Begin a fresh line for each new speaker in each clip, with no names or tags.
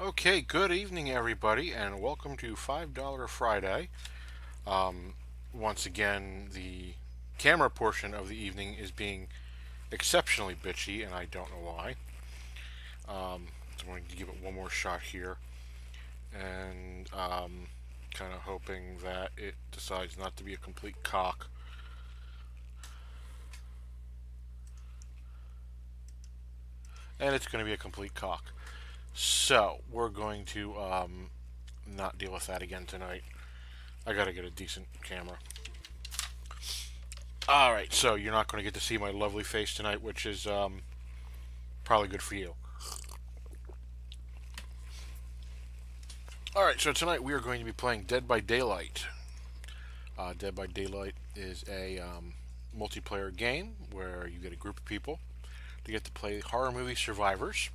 Okay, good evening, everybody, and welcome to $5 Friday. Um, Once again, the camera portion of the evening is being exceptionally bitchy, and I don't know why. So I'm going to give it one more shot here, and kind of hoping that it decides not to be a complete cock. And it's going to be a complete cock. So, we're going to not deal with that again tonight. I gotta get a decent camera. All right, so you're not going to get to see my lovely face tonight, which is probably good for you. All right, so tonight we are going to be playing Dead by Daylight. Dead by Daylight is a multiplayer game where you get a group of people to get to play horror movie survivors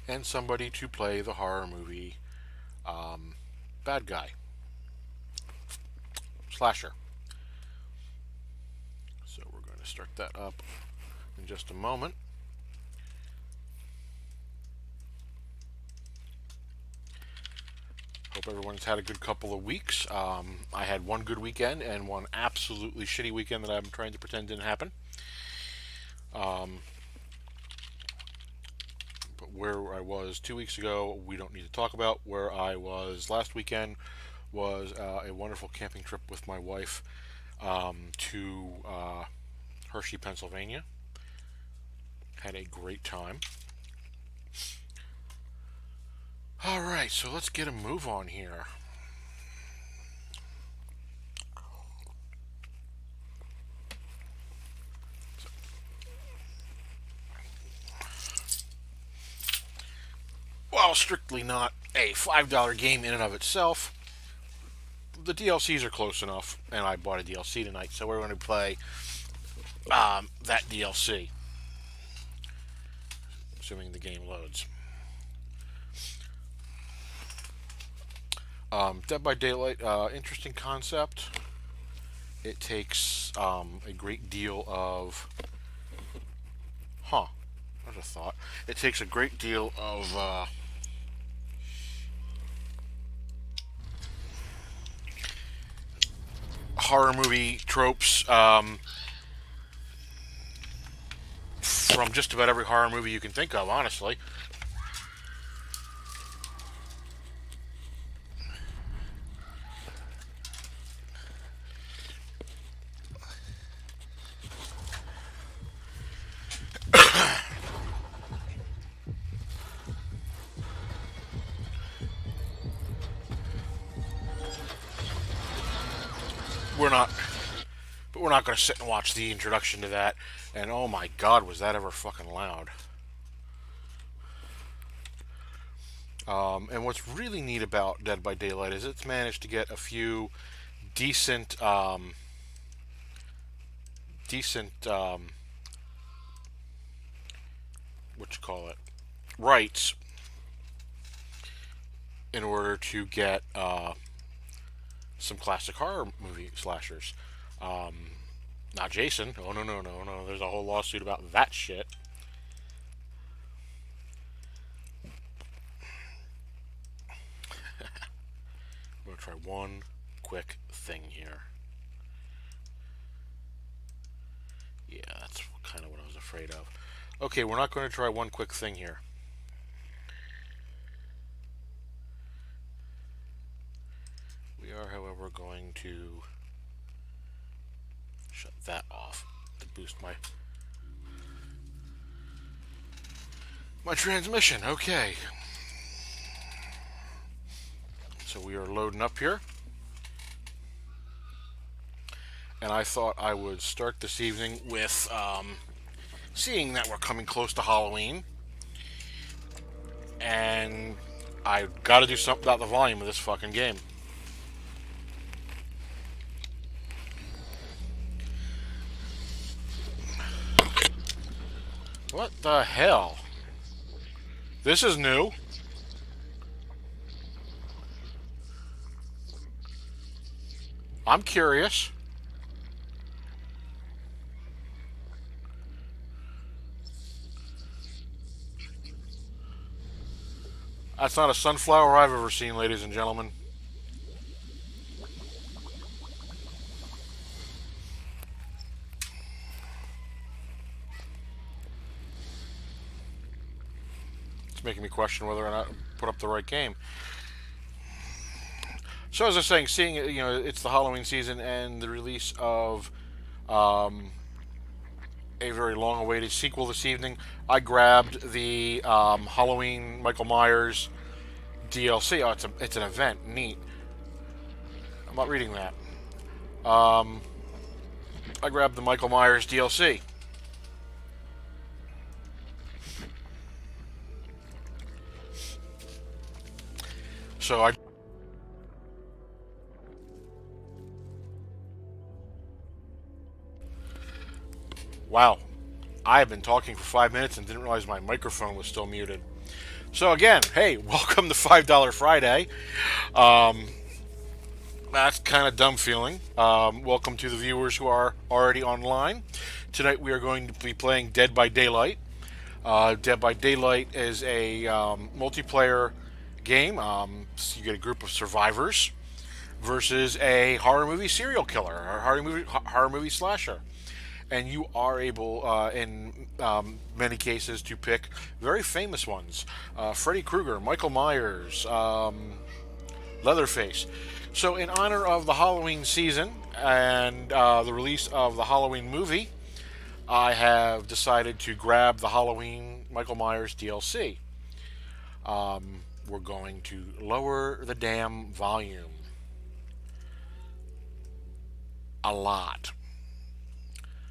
and somebody to play the horror movie bad guy, slasher. So we're going to start that up in just a moment. Hope everyone's had a good couple of weeks. I had one good weekend and one absolutely shitty weekend that I'm trying to pretend didn't happen. But where I was 2 weeks ago, we don't need to talk about. Where I was last weekend was a wonderful camping trip with my wife to Hershey, Pennsylvania. Had a great time. All right, so let's get a move on here. While strictly not a $5 game in and of itself, the DLCs are close enough, and I bought a DLC tonight, so we're going to play that DLC, assuming the game loads. Dead by Daylight, interesting concept. It takes a great deal of. Huh. There's a thought. It takes a great deal of. Horror movie tropes from just about every horror movie you can think of, honestly. We're not But we're not going to sit and watch the introduction to that. And oh my god, was that ever fucking loud. And what's really neat about Dead by Daylight is it's managed to get a few decent, decent, what you call it, rights in order to get some classic horror movie slashers. Not Jason. Oh no no no no. There's a whole lawsuit about that shit. I'm gonna try one quick thing here. Yeah, that's kind of what I was afraid of. Okay, we're not going to try one quick thing here. We are, however, going to shut that off to boost my transmission. Okay. So we are loading up here. And I thought I would start this evening with seeing that we're coming close to Halloween. And I've got to do something about the volume of this fucking game. What the hell? This is new. I'm curious. That's not a sunflower I've ever seen, ladies and gentlemen. It's making me question whether or not I put up the right game. So as I was saying, seeing it's the Halloween season and the release of um, a very long-awaited sequel this evening, I grabbed the Halloween Michael Myers DLC. Oh, it's an event. Neat. I'm not reading that. Um, I grabbed the Michael Myers DLC. So I wow, I have been talking for 5 minutes and didn't realize my microphone was still muted. So again, hey, welcome to $5 Friday. Um, that's kind of dumb feeling. Welcome to the viewers who are already online. Tonight we are going to be playing Dead by Daylight. Dead by Daylight is a multiplayer game. So you get a group of survivors versus a horror movie serial killer or horror movie slasher, and you are able, in many cases, to pick very famous ones: Freddy Krueger, Michael Myers, Leatherface. So, in honor of the Halloween season and the release of the Halloween movie, I have decided to grab the Halloween Michael Myers DLC. We're going to lower the damn volume a lot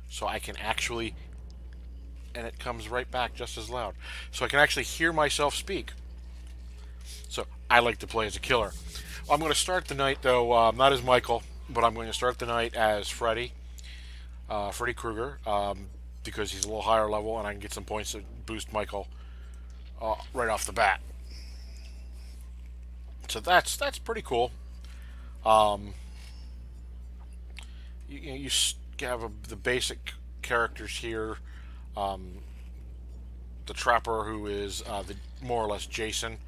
so I can actually, and it comes right back just as loud, so I can actually hear myself speak. So I like to play as a killer. I'm going to start the night, though, not as Michael, but I'm going to start the night as Freddy Krueger, because he's a little higher level and I can get some points to boost Michael right off the bat. So that's pretty cool. Um, you have the basic characters here. Um, the Trapper, who is the more or less Jason.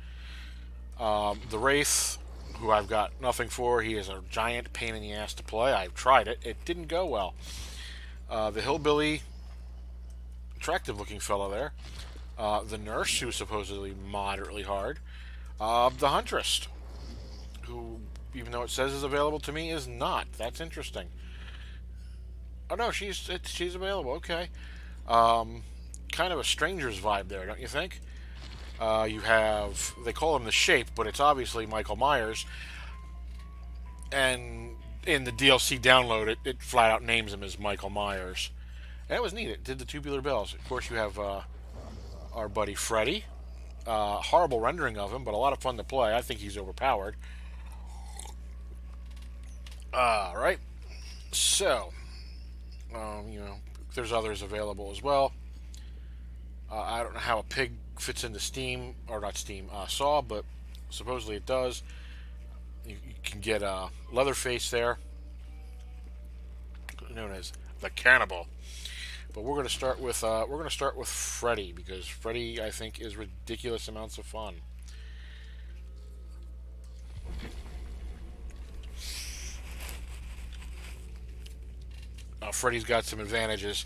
The Wraith, who I've got nothing for. He is a giant pain in the ass to play. I've tried it. It didn't go well. The Hillbilly, attractive looking fellow there. The Nurse, who's supposedly moderately hard. The Huntress, who, even though it says is available to me, is not. That's interesting. Oh no, she's available. Okay. Um, Kind of a stranger's vibe there, don't you think? You have, they call him the Shape, but it's obviously Michael Myers. And in the DLC download, it flat out names him as Michael Myers. And that was neat. It did the tubular bells. Of course, you have our buddy Freddy. Horrible rendering of him, but a lot of fun to play. I think he's overpowered. All right. So, there's others available as well. I don't know how a pig fits into Steam, or not Steam, Saw, but supposedly it does. You can get Leatherface there, known as the Cannibal. But we're going to start with Freddy, because Freddy, I think, is ridiculous amounts of fun. Freddy's got some advantages.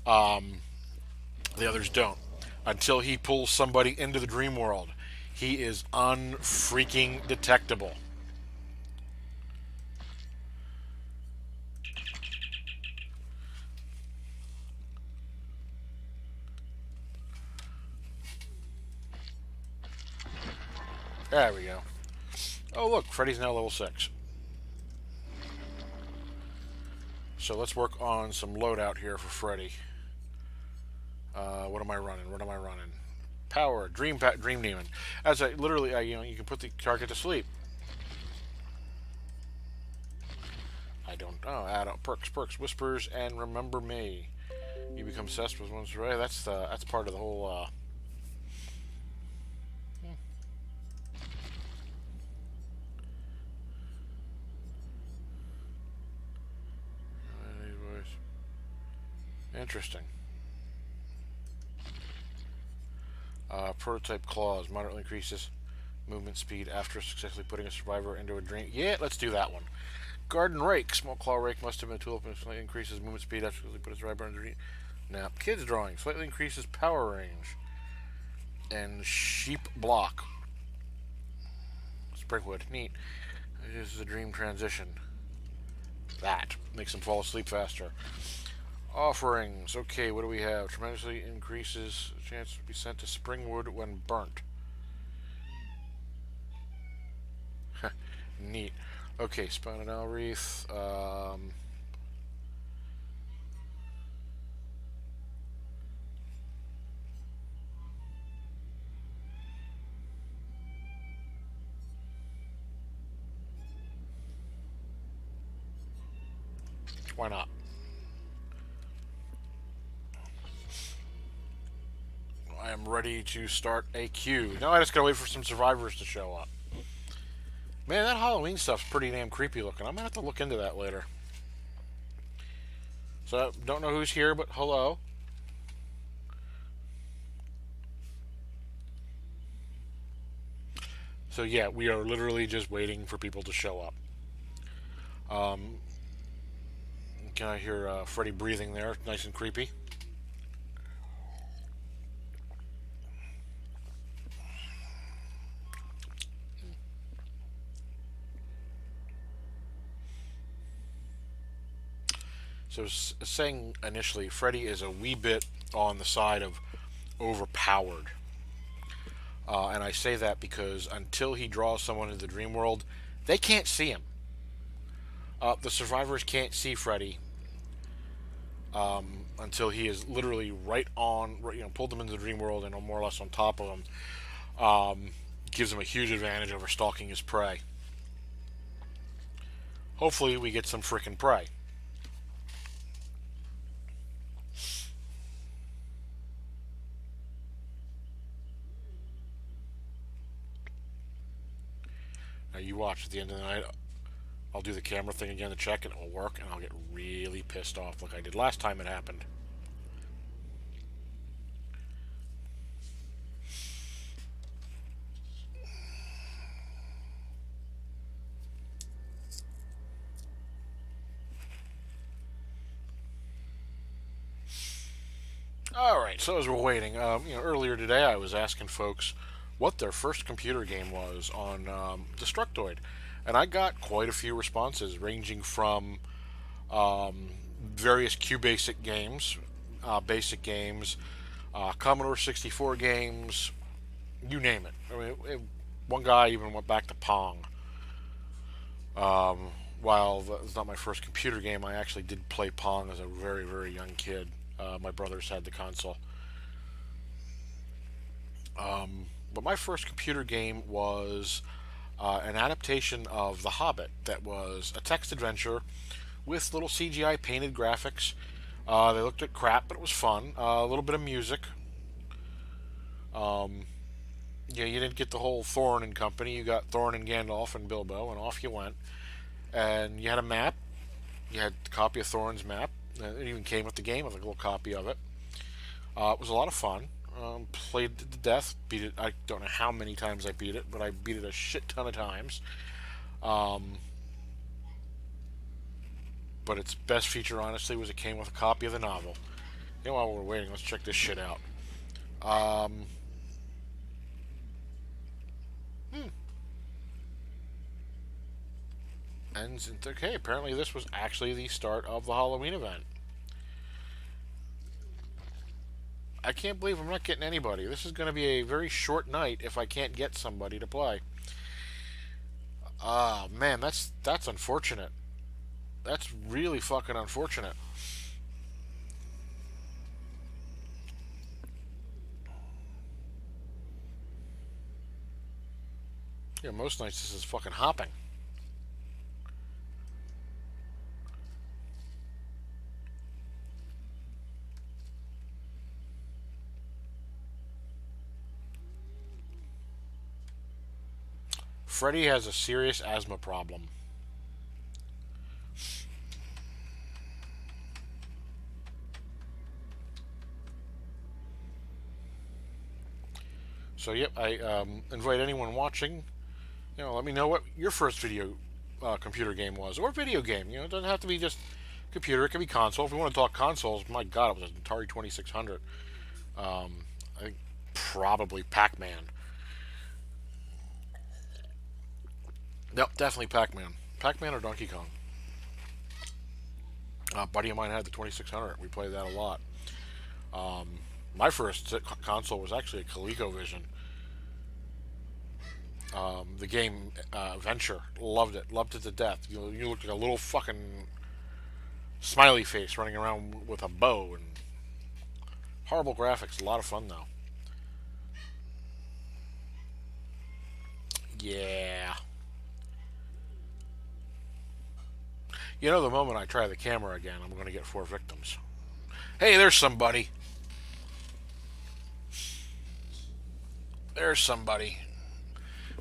The others don't. Until he pulls somebody into the dream world, he is unfreaking detectable. There we go. Oh, look, Freddy's now level 6. So let's work on some loadout here for Freddy. What am I running? What am I running? Power, Dream Demon. As I literally, you can put the target to sleep. I don't know. Add up perks, whispers, and remember me. You become obsessed with one's right. That's part of the whole. Interesting. Prototype claws moderately increases Movement speed after successfully putting a survivor into a dream. Yeah, let's do that one. Garden rake. Small claw rake must have been a tool that slightly increases movement speed after successfully put a survivor into a dream. Now, kids drawing. Slightly increases power range. And sheep block. Springwood. Neat. This is a dream transition. That makes them fall asleep faster. Offerings. Okay, what do we have? Tremendously increases chance to be sent to Springwood when burnt. Neat. Okay, Spinal Wreath. Why not? I am ready to start a queue. Now I just gotta wait for some survivors to show up. Man, that Halloween stuff's pretty damn creepy looking. I'm gonna have to look into that later. So, don't know who's here, but hello. So yeah, we are literally just waiting for people to show up. Um, can I hear Freddy breathing there? Nice and creepy. So saying initially, Freddy is a wee bit on the side of overpowered. And I say that because until he draws someone into the dream world, they can't see him. The survivors can't see Freddy until he is literally right on, pulled them into the dream world and more or less on top of them. Gives him a huge advantage over stalking his prey. Hopefully, we get some freaking prey. Now, you watch at the end of the night. I'll do the camera thing again to check, and it will work, and I'll get really pissed off like I did last time it happened. All right, so as we're waiting, earlier today I was asking folks what their first computer game was on Destructoid, and I got quite a few responses, ranging from various QBasic games, Commodore 64 games, you name it. I mean, one guy even went back to Pong. While it's not my first computer game, I actually did play Pong as a very, very young kid. My brothers had the console. But my first computer game was an adaptation of The Hobbit that was a text adventure with little CGI painted graphics. They looked at crap, but it was fun. A little bit of music. Yeah, you didn't get the whole Thorin and company. You got Thorin and Gandalf and Bilbo, and off you went. And you had a map. You had a copy of Thorin's map. It even came with the game with a little copy of it. It was a lot of fun. Played it to death. Beat it. I don't know how many times I beat it, but I beat it a shit ton of times. But its best feature, honestly, was it came with a copy of the novel. While we're waiting, let's check this shit out. Um, hmm. Ends in okay. Apparently, this was actually the start of the Halloween event. I can't believe I'm not getting anybody. This is going to be a very short night if I can't get somebody to play. Man, that's unfortunate. That's really fucking unfortunate. Yeah, most nights this is fucking hopping. Freddy has a serious asthma problem. So yep, I invite anyone watching. Let me know what your first video computer game was, or video game. It doesn't have to be just computer. It can be console. If we want to talk consoles, my God, it was an Atari 2600. I think probably Pac-Man. Yep, definitely Pac-Man. Pac-Man or Donkey Kong. A buddy of mine had the 2600. We played that a lot. My first console was actually a ColecoVision. The game Venture, loved it, loved it to death. You looked like a little fucking smiley face running around with a bow and horrible graphics. A lot of fun though. Yeah. The moment I try the camera again, I'm going to get 4 victims. Hey, there's somebody. There's somebody.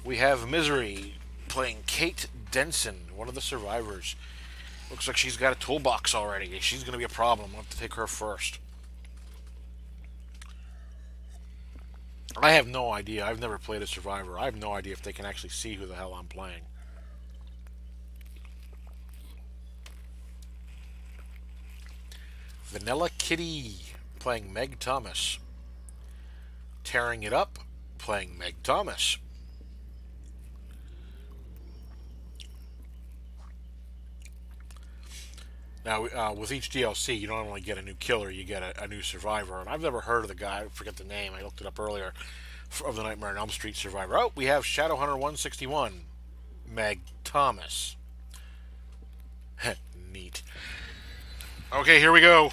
We have Misery playing Kate Denson, one of the survivors. Looks like she's got a toolbox already. She's going to be a problem. I'll have to take her first. I have no idea. I've never played a survivor. I have no idea if they can actually see who the hell I'm playing. Vanilla Kitty playing Meg Thomas. Tearing It Up playing Meg Thomas. Now, with each DLC, you don't only get a new killer, you get a new survivor. And I've never heard of the guy, I forget the name, I looked it up earlier, of the Nightmare on Elm Street survivor. Oh, we have Shadowhunter 161, Meg Thomas. Neat. Okay, here we go.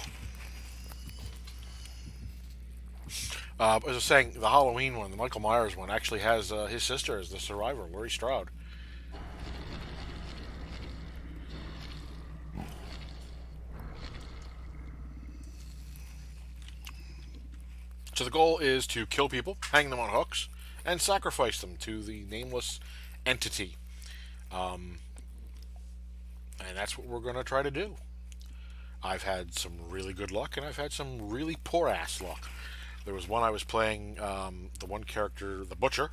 As I was saying, the Halloween one, the Michael Myers one, actually has his sister as the survivor, Laurie Strode. So the goal is to kill people, hang them on hooks, and sacrifice them to the nameless entity. Um, and that's what we're going to try to do. I've had some really good luck, and I've had some really poor ass luck. There was one I was playing, the one character, the Butcher,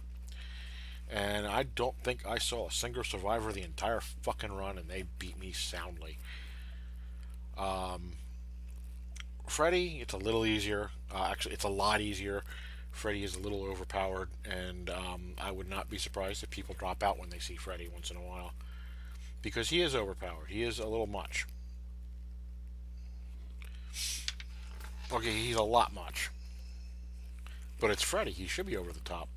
and I don't think I saw a single survivor the entire fucking run, and they beat me soundly. Um, Freddy, it's a little easier. Actually, it's a lot easier. Freddy is a little overpowered, and I would not be surprised if people drop out when they see Freddy once in a while. Because he is overpowered. He is a little much. Okay, he's a lot much. But it's Freddy. He should be over the top.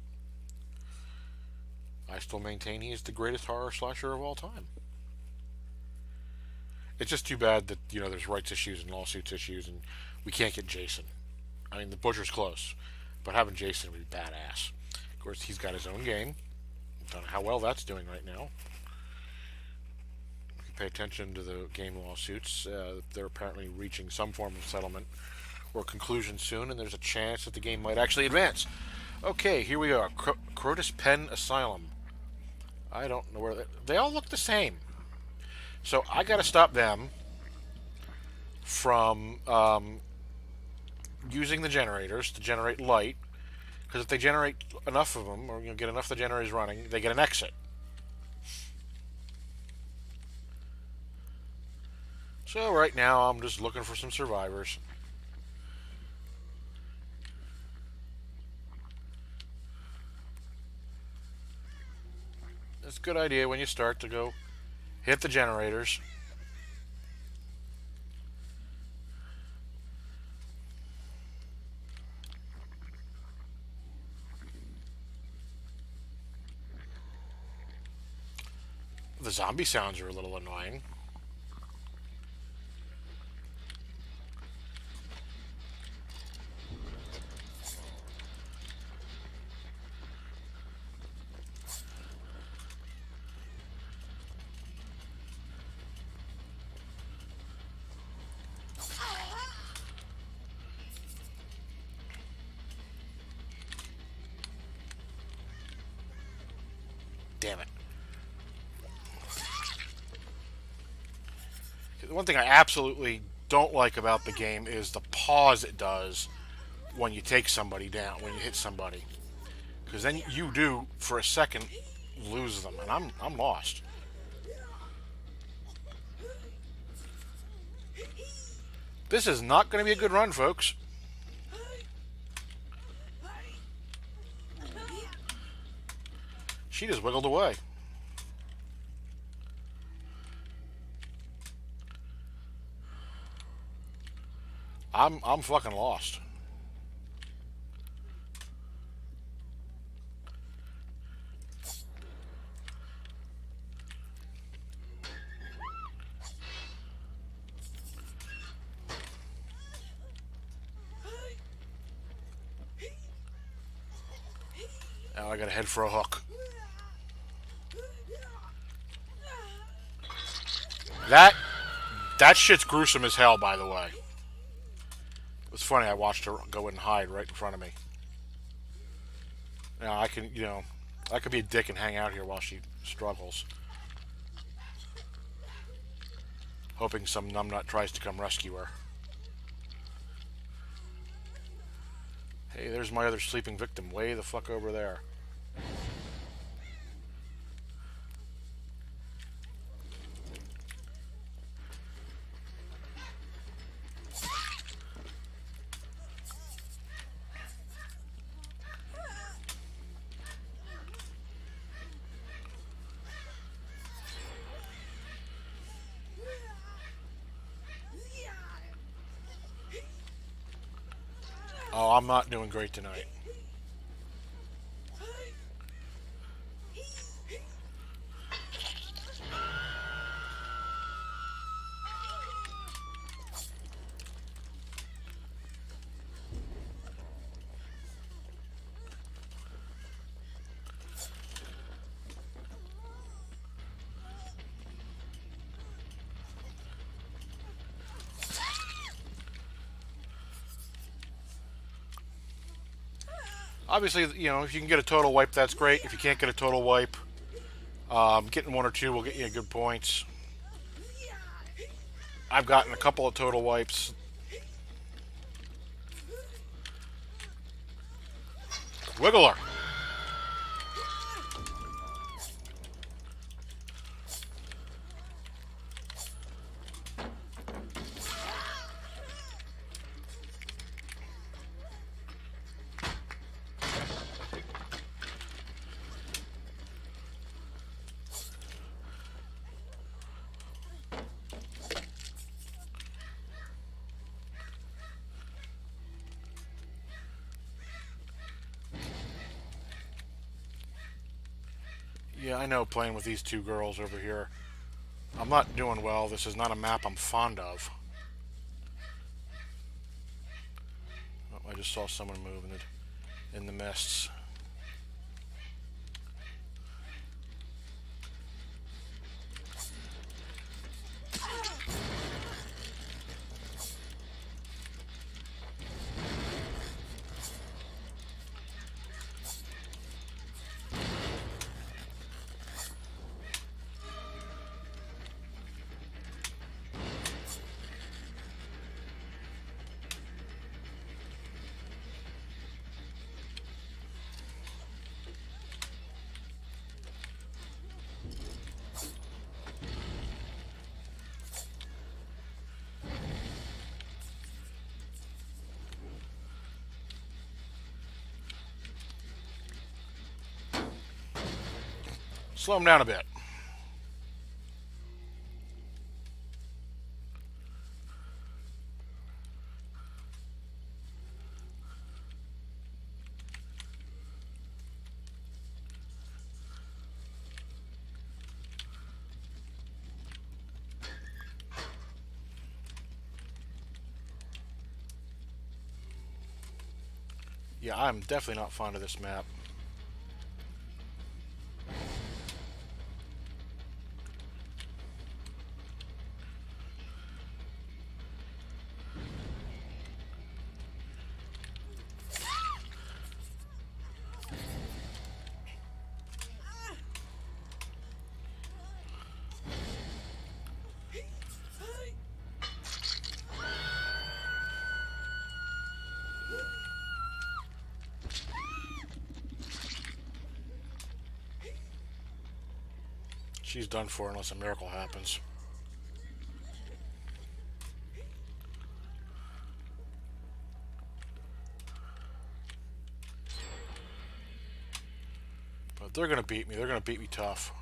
I still maintain he is the greatest horror slasher of all time. It's just too bad that, there's rights issues and lawsuits issues, and we can't get Jason. I mean, the Butcher's close, but having Jason would be badass. Of course, he's got his own game. I don't know how well that's doing right now. If you pay attention to the game lawsuits, they're apparently reaching some form of settlement or conclusion soon, and there's a chance that the game might actually advance. Okay, here we are. Crotus Pen Asylum. I don't know where they all look the same. So I got to stop them from using the generators to generate light, because if they generate enough of them, or get enough of the generators running, they get an exit. So right now I'm just looking for some survivors. It's a good idea when you start to go hit the generators. The zombie sounds are a little annoying. Damn it. The one thing I absolutely don't like about the game is the pause it does when you take somebody down, when you hit somebody. Because then you do, for a second, lose them, and I'm lost. This is not going to be a good run, folks. She just wiggled away. I'm fucking lost. Now I gotta head for a hook. That that shit's gruesome as hell, by the way. It was funny. I watched her go and hide right in front of me. Now I can, I could be a dick and hang out here while she struggles, hoping some numbnut tries to come rescue her. Hey, there's my other sleeping victim, way the fuck over there. Oh, I'm not doing great tonight. Obviously, if you can get a total wipe, that's great. If you can't get a total wipe, getting one or two will get you good points. I've gotten a couple of total wipes. Wiggle her. Yeah, I know playing with these two girls over here. I'm not doing well. This is not a map I'm fond of. Oh, I just saw someone move in the mists. Slow them down a bit. Yeah, I'm definitely not fond of this map. She's done for unless a miracle happens. But they're going to beat me. They're going to beat me tough.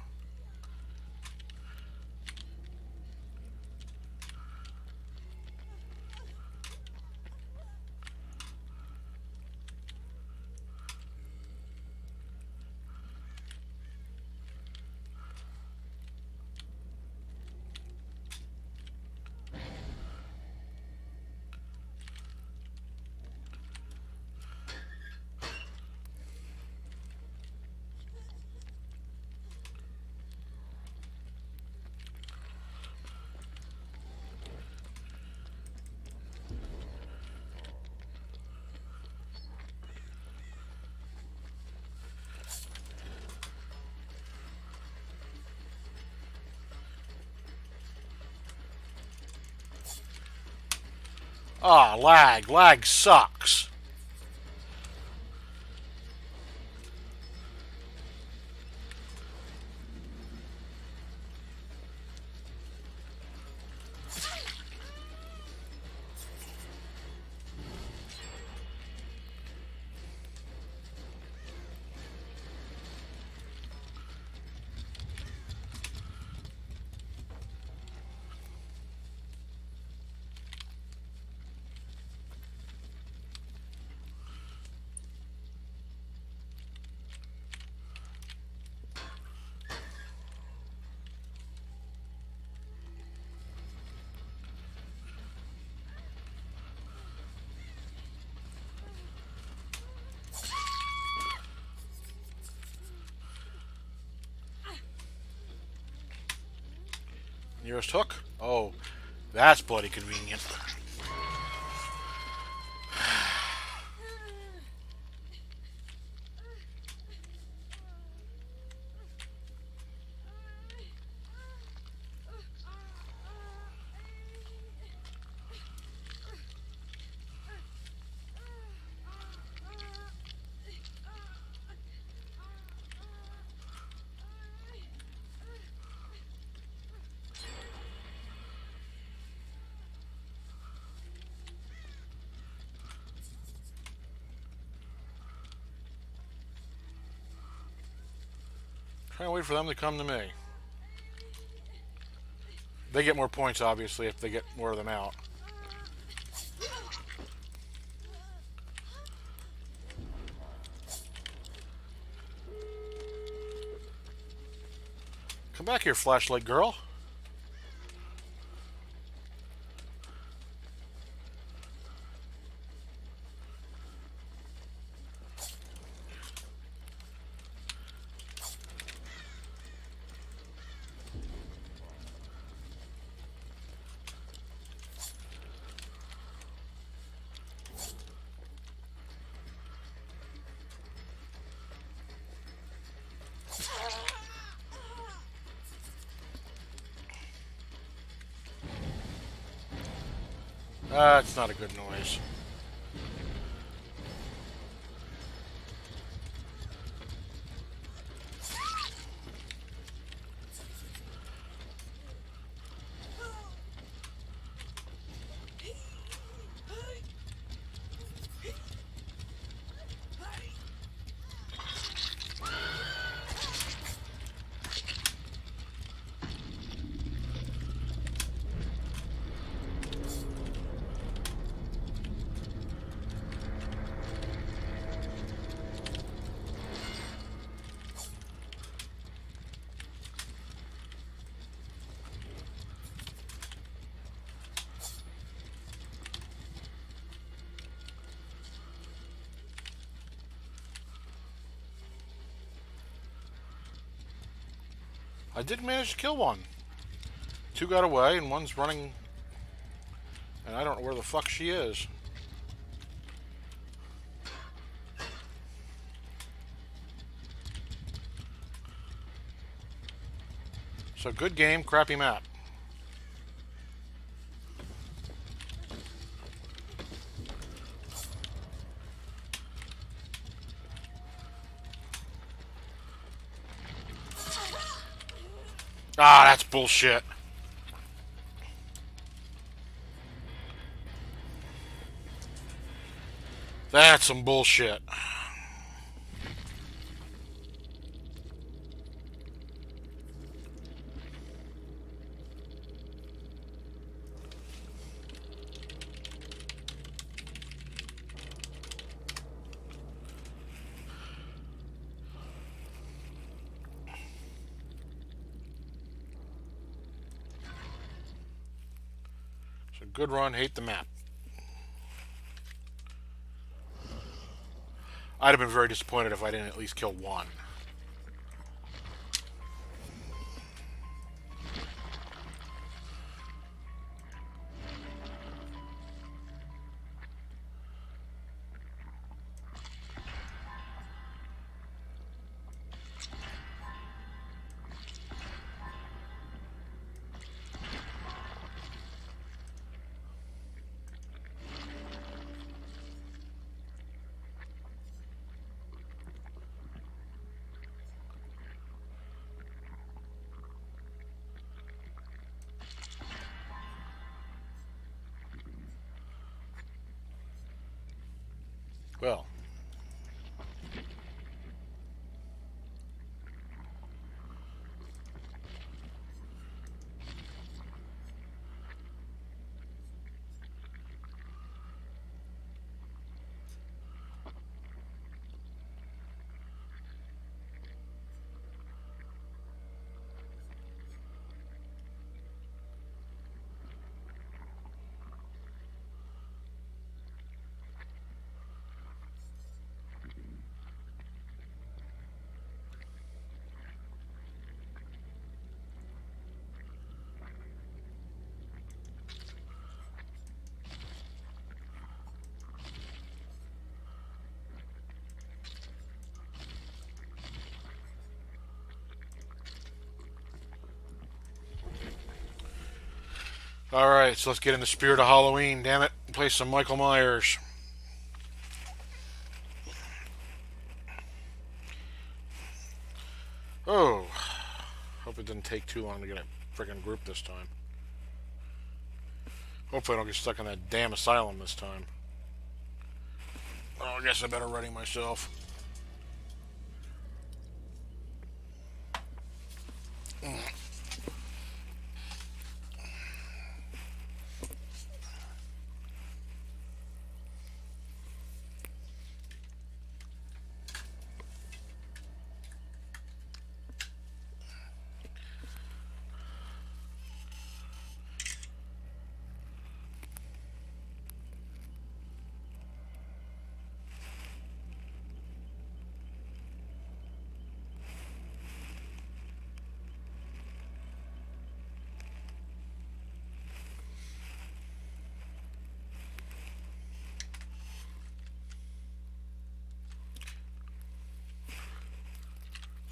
Ah, lag. Lag sucks. Nearest hook? Oh, that's bloody convenient. Trying to wait for them to come to me. They get more points, obviously, if they get more of them out. Come back here, flashlight girl. That's not a good noise. I did manage to kill one. Two got away, and one's running, and I don't know where the fuck she is. So good game, crappy map. Ah, that's bullshit. That's some bullshit. So good run, hate the map. I'd have been very disappointed if I didn't at least kill one. Well, alright, so let's get in the spirit of Halloween, damn it. Play some Michael Myers. Oh, hope it didn't take too long to get a freaking group this time. Hopefully I don't get stuck in that damn asylum this time. Oh, I guess I better ready myself.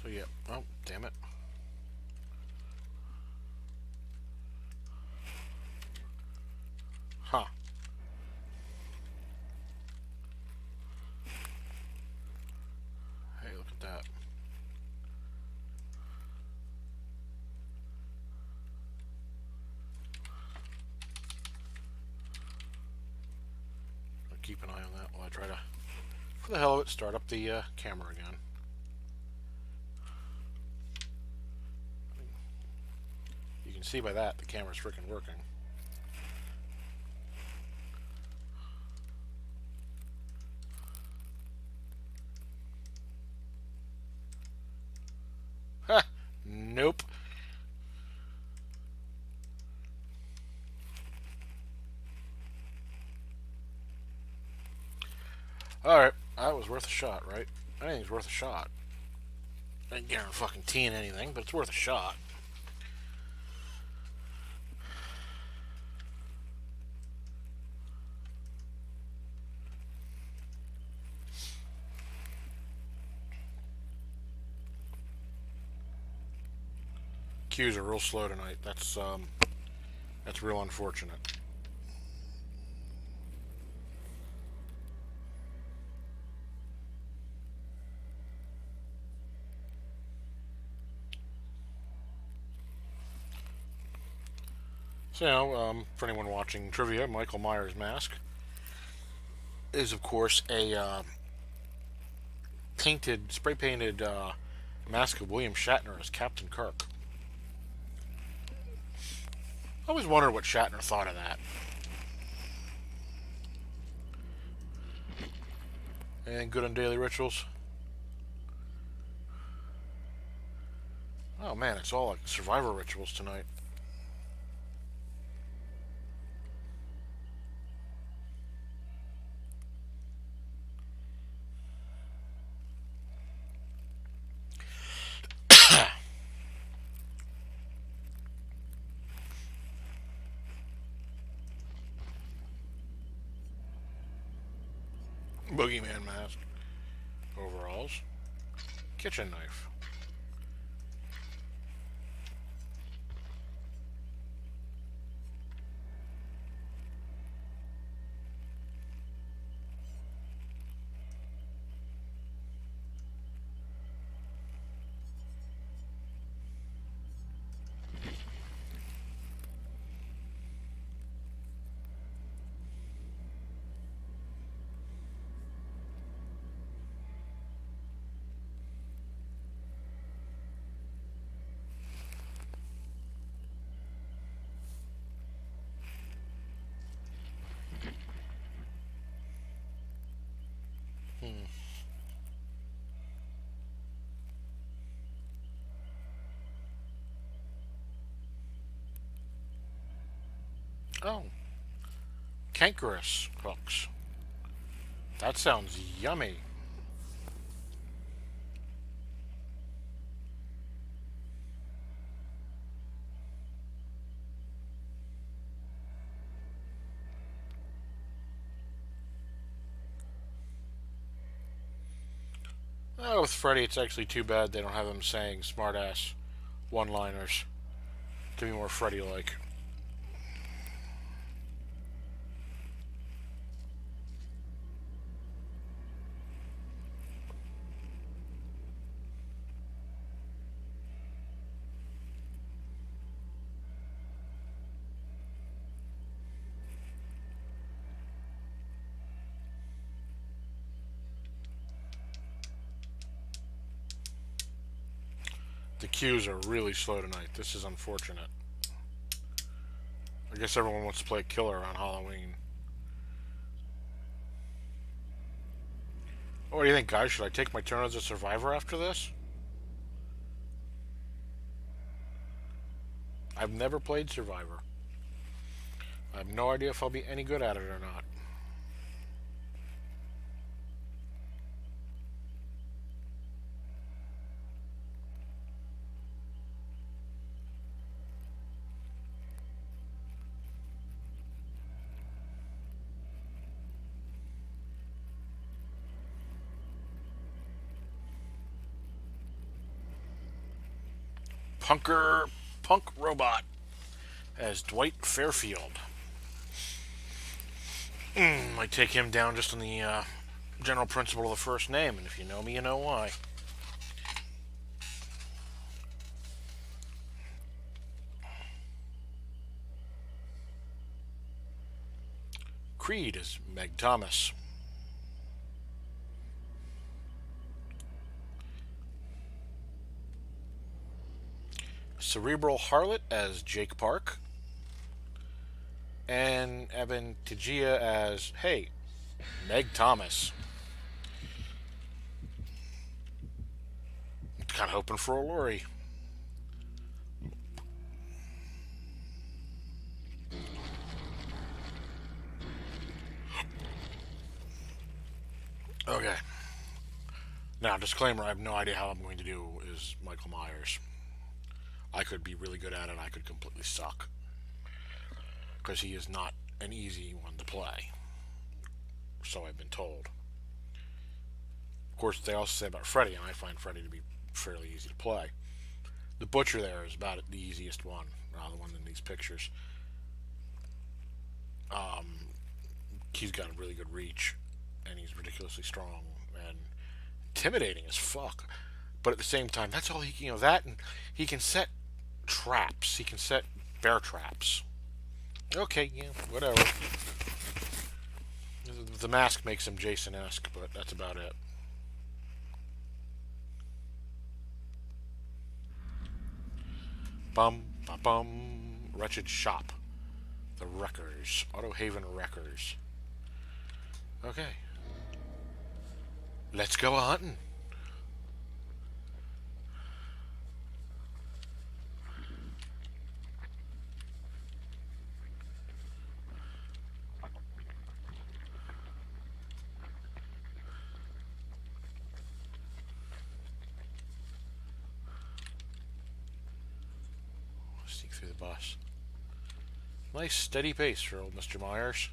So yeah, oh, damn it. Huh. Hey, look at that. I'll keep an eye on that while I try to, for the hell of it, start up the camera again. You can see by that the camera's freaking working. Ha! Nope. Alright, that was worth a shot, right? Anything's worth a shot. I ain't guaranteeing anything, but it's worth a shot. Queues are real slow tonight. That's real unfortunate. So, for anyone watching trivia, Michael Myers' mask is, of course, a spray painted mask of William Shatner as Captain Kirk. I always wondered what Shatner thought of that. And good on daily rituals. Oh man, it's all like Survivor rituals tonight. Boogeyman mask, overalls, kitchen knife. Hmm. Oh, cankerous hooks. That sounds yummy. Oh, with Freddy, it's actually too bad they don't have him saying smartass one-liners to be more Freddy-like. The queues are really slow tonight. This is unfortunate. I guess everyone wants to play killer on Halloween. Oh, what do you think, guys? Should I take my turn as a survivor after this? I've never played Survivor. I have no idea if I'll be any good at it or not. Punk Robot as Dwight Fairfield. Might take him down just on the general principle of the first name, and if you know me, you know why. Creed is Meg Thomas. Cerebral Harlot as Jake Park. And Evan Tajia as, hey, Meg Thomas. Kind of hoping for a Lori. Okay. Now, disclaimer, I have no idea how I'm going to do is Michael Myers. I could be really good at it, I could completely suck. Because he is not an easy one to play. So I've been told. Of course, they also say about Freddy, and I find Freddy to be fairly easy to play. The Butcher there is about the easiest one, the one in these pictures. He's got a really good reach, and he's ridiculously strong and intimidating as fuck. But at the same time, that, and he can set traps. He can set bear traps. Okay, yeah, whatever. The mask makes him Jason-esque, but that's about it. Bum, ba bum. Wretched shop. The Wreckers. Auto Haven Wreckers. Okay. Let's go a hunting. Sneak through the bus. Nice steady pace for old Mr. Myers.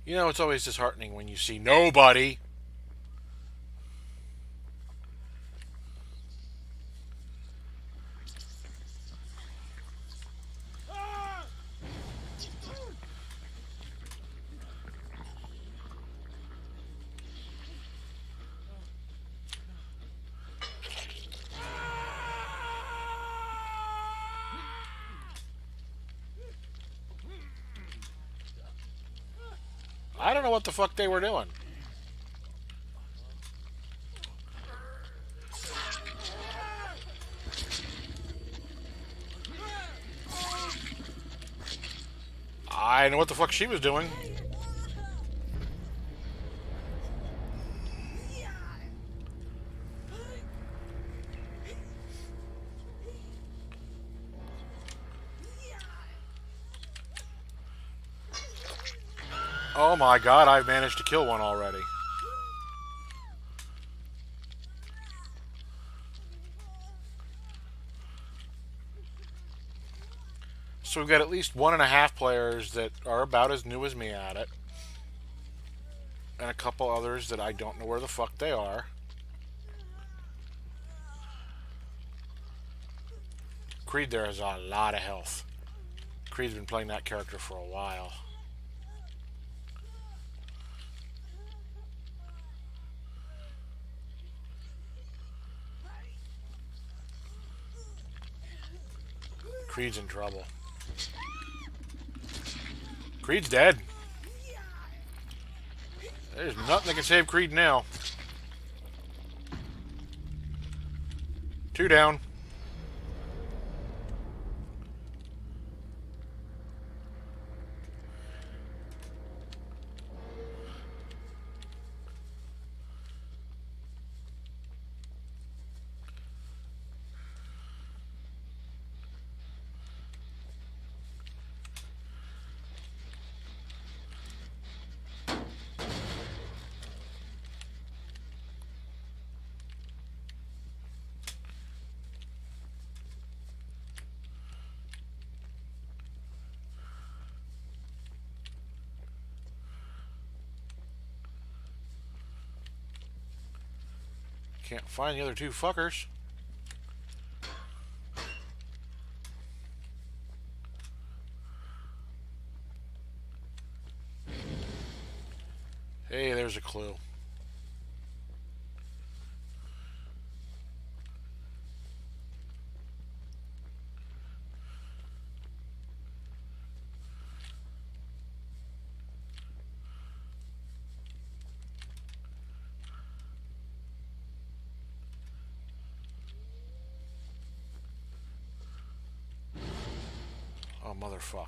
You know, it's always disheartening when you see nobody. I don't know what the fuck they were doing. I know what the fuck she was doing. Oh my god, I've managed to kill one already. So we've got at least 1.5 players that are about as new as me at it. And a couple others that I don't know where the fuck they are. Creed there has a lot of health. Creed's been playing that character for a while. Creed's in trouble. Creed's dead. There's nothing that can save Creed now. 2 down. Can't find the other 2 fuckers. Hey, there's a clue. Oh, motherfuck.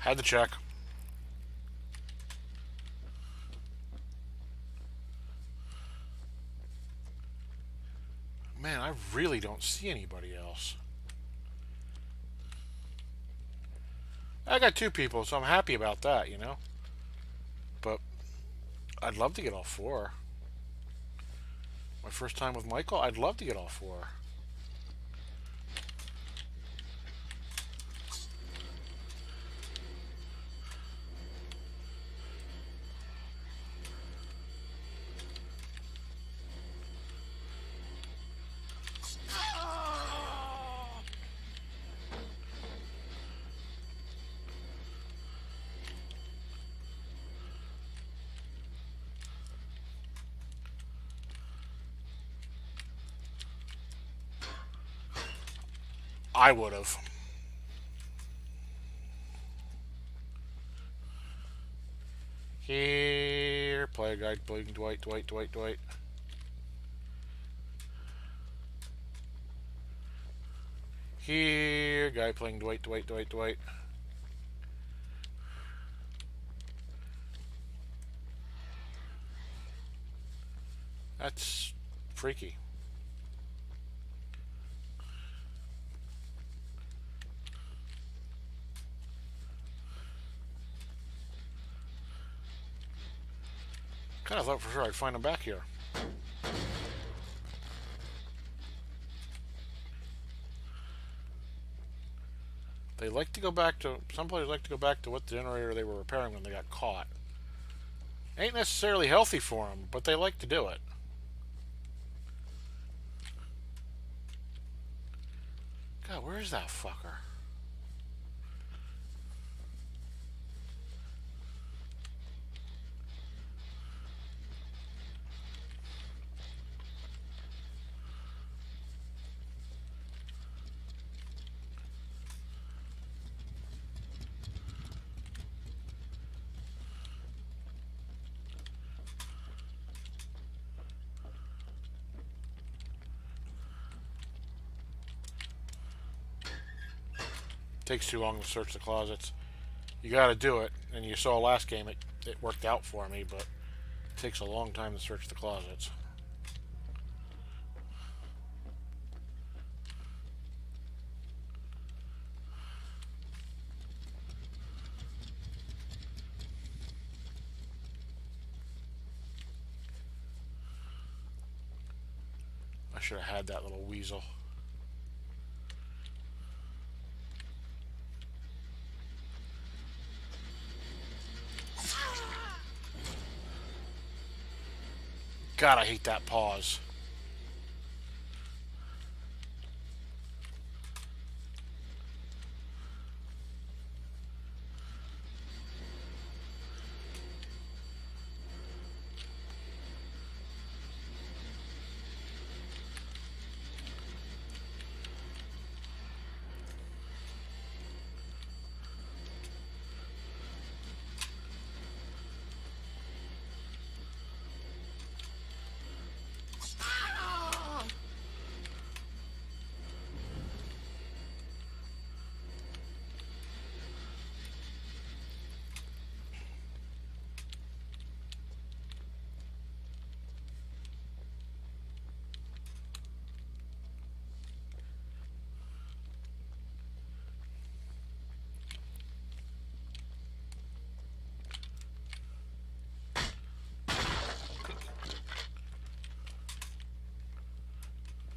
Had to check. Man, I really don't see anybody else. I got 2 people, so I'm happy about that, you know? But I'd love to get all four. My first time with Michael, I'd love to get all four. I would have. Here, player guide, playing Dwight, Dwight, Dwight, Dwight. Here, guy playing Dwight, Dwight, Dwight, Dwight. That's freaky. Kind of thought for sure I'd find him back here. They like to go back to, some players like to go back to what generator they were repairing when they got caught. Ain't necessarily healthy for them, but they like to do it. God, where is that fucker? Takes too long to search the closets. You gotta do it, and you saw last game it worked out for me, but it takes a long time to search the closets. I should have had that little weasel. God, I hate that pause.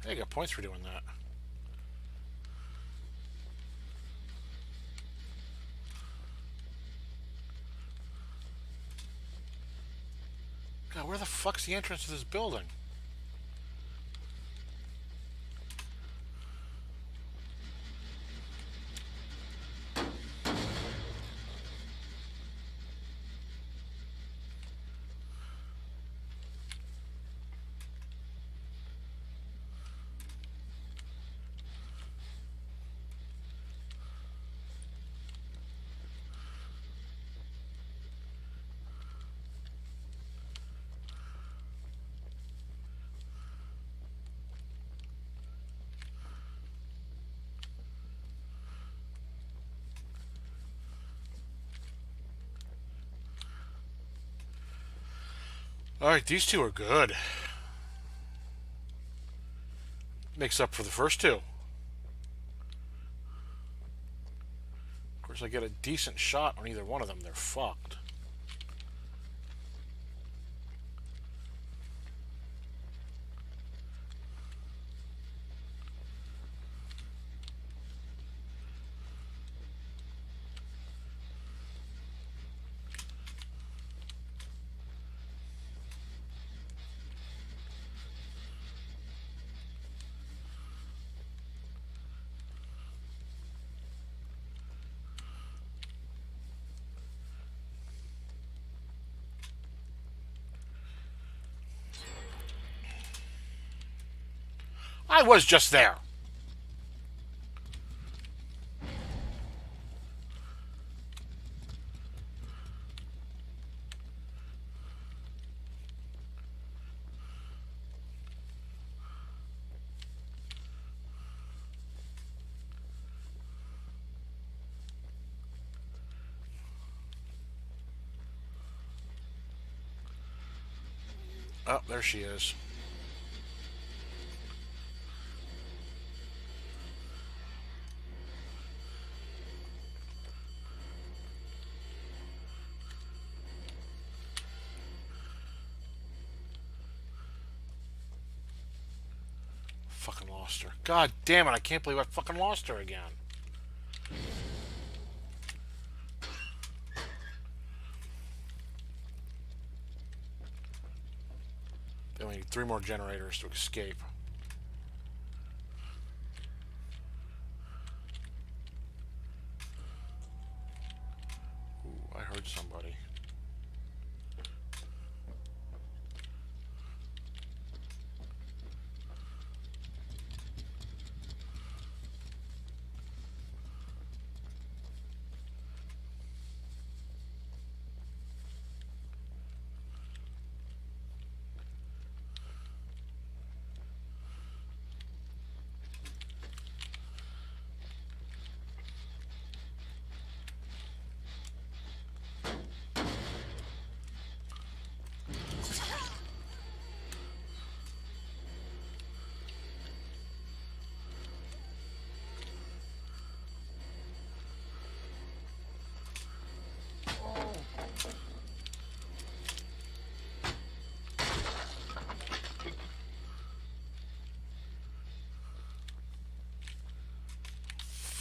Hey, I got points for doing that. God, where the fuck's the entrance to this building? Alright, these two are good. Makes up for the first two. Of course, I get a decent shot on either one of them. They're fucked. I was just there. Oh, there she is. Fucking lost her. God damn it, I can't believe I fucking lost her again. They only need 3 more generators to escape. Ooh, I heard somebody.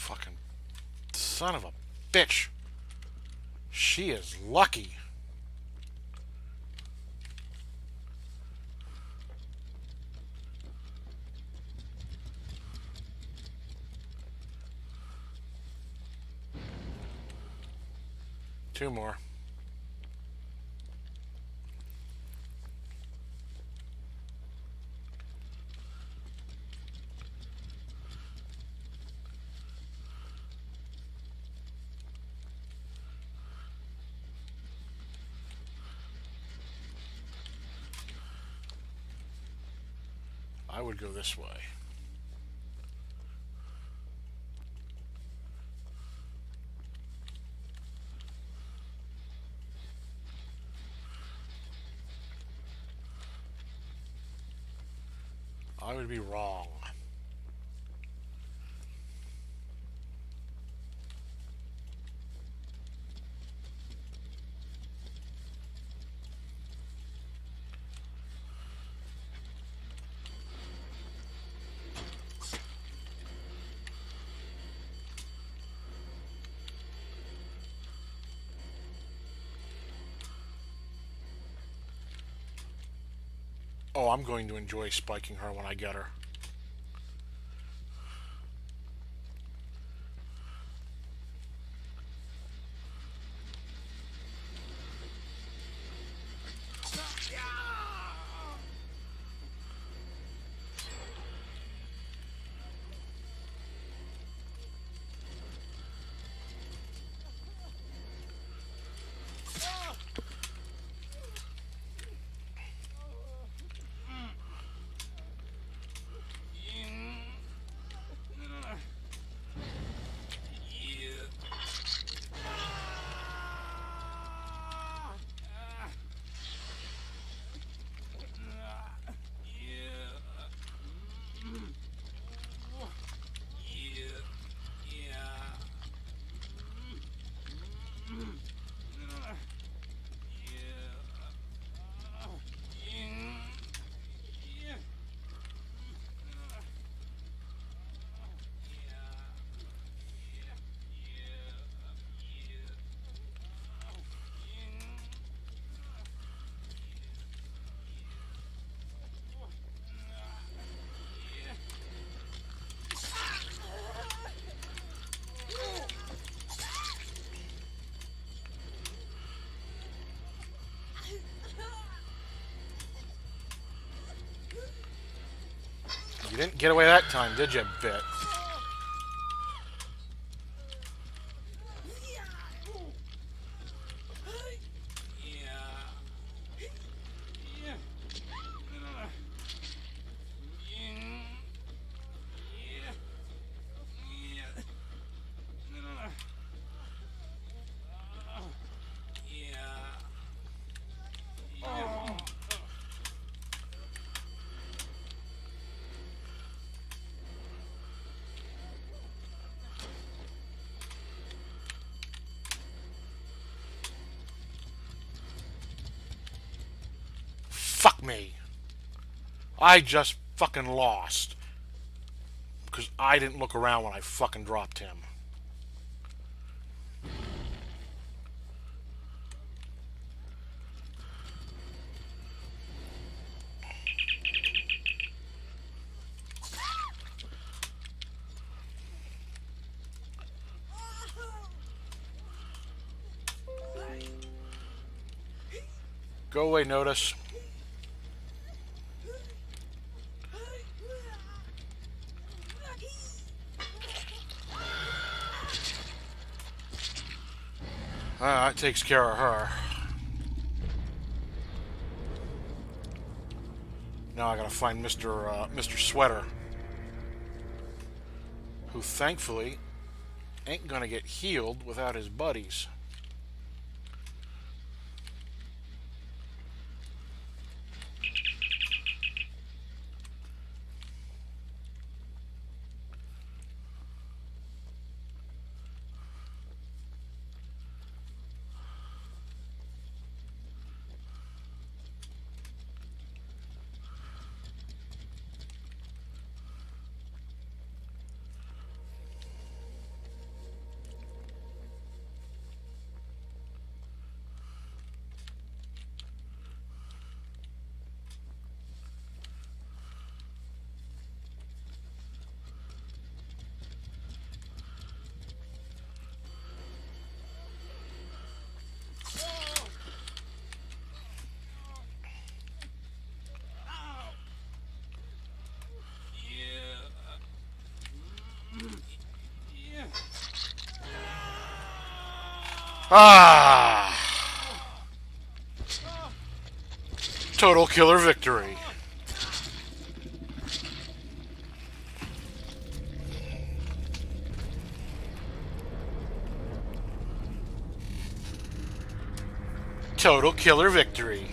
Fucking son of a bitch. She is lucky. Two more. I would go this way. I would be wrong. Oh, I'm going to enjoy spiking her when I get her. didn't get away that time, did you, bit? Fuck me. I just fucking lost. Because I didn't look around when I fucking dropped him. Go away, Notice. That takes care of her. Now I gotta find Mr. Sweater, who thankfully ain't gonna get healed without his buddies. Ah! Total killer victory. Total killer victory.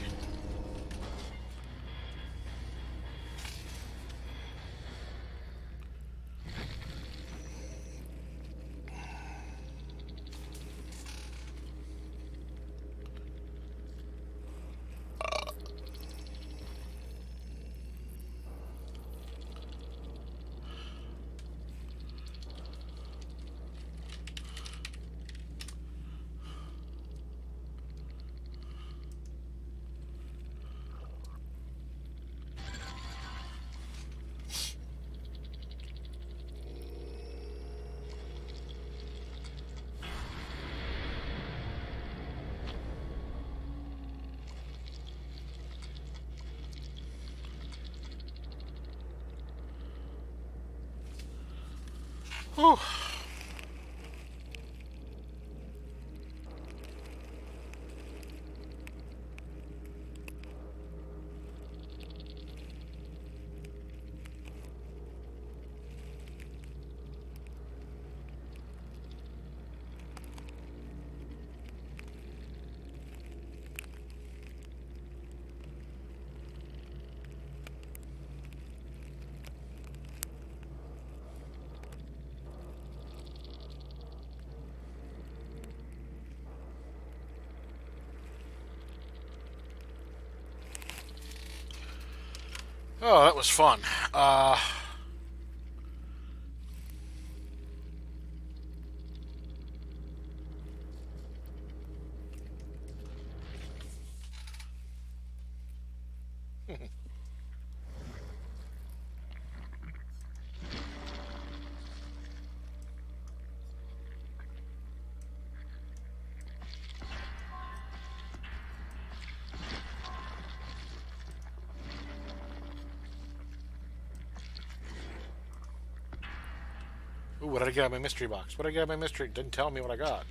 Whew. Oh, that was fun. Ooh, what did I get out of my mystery box? What did I get out of my mystery? It didn't tell me what I got.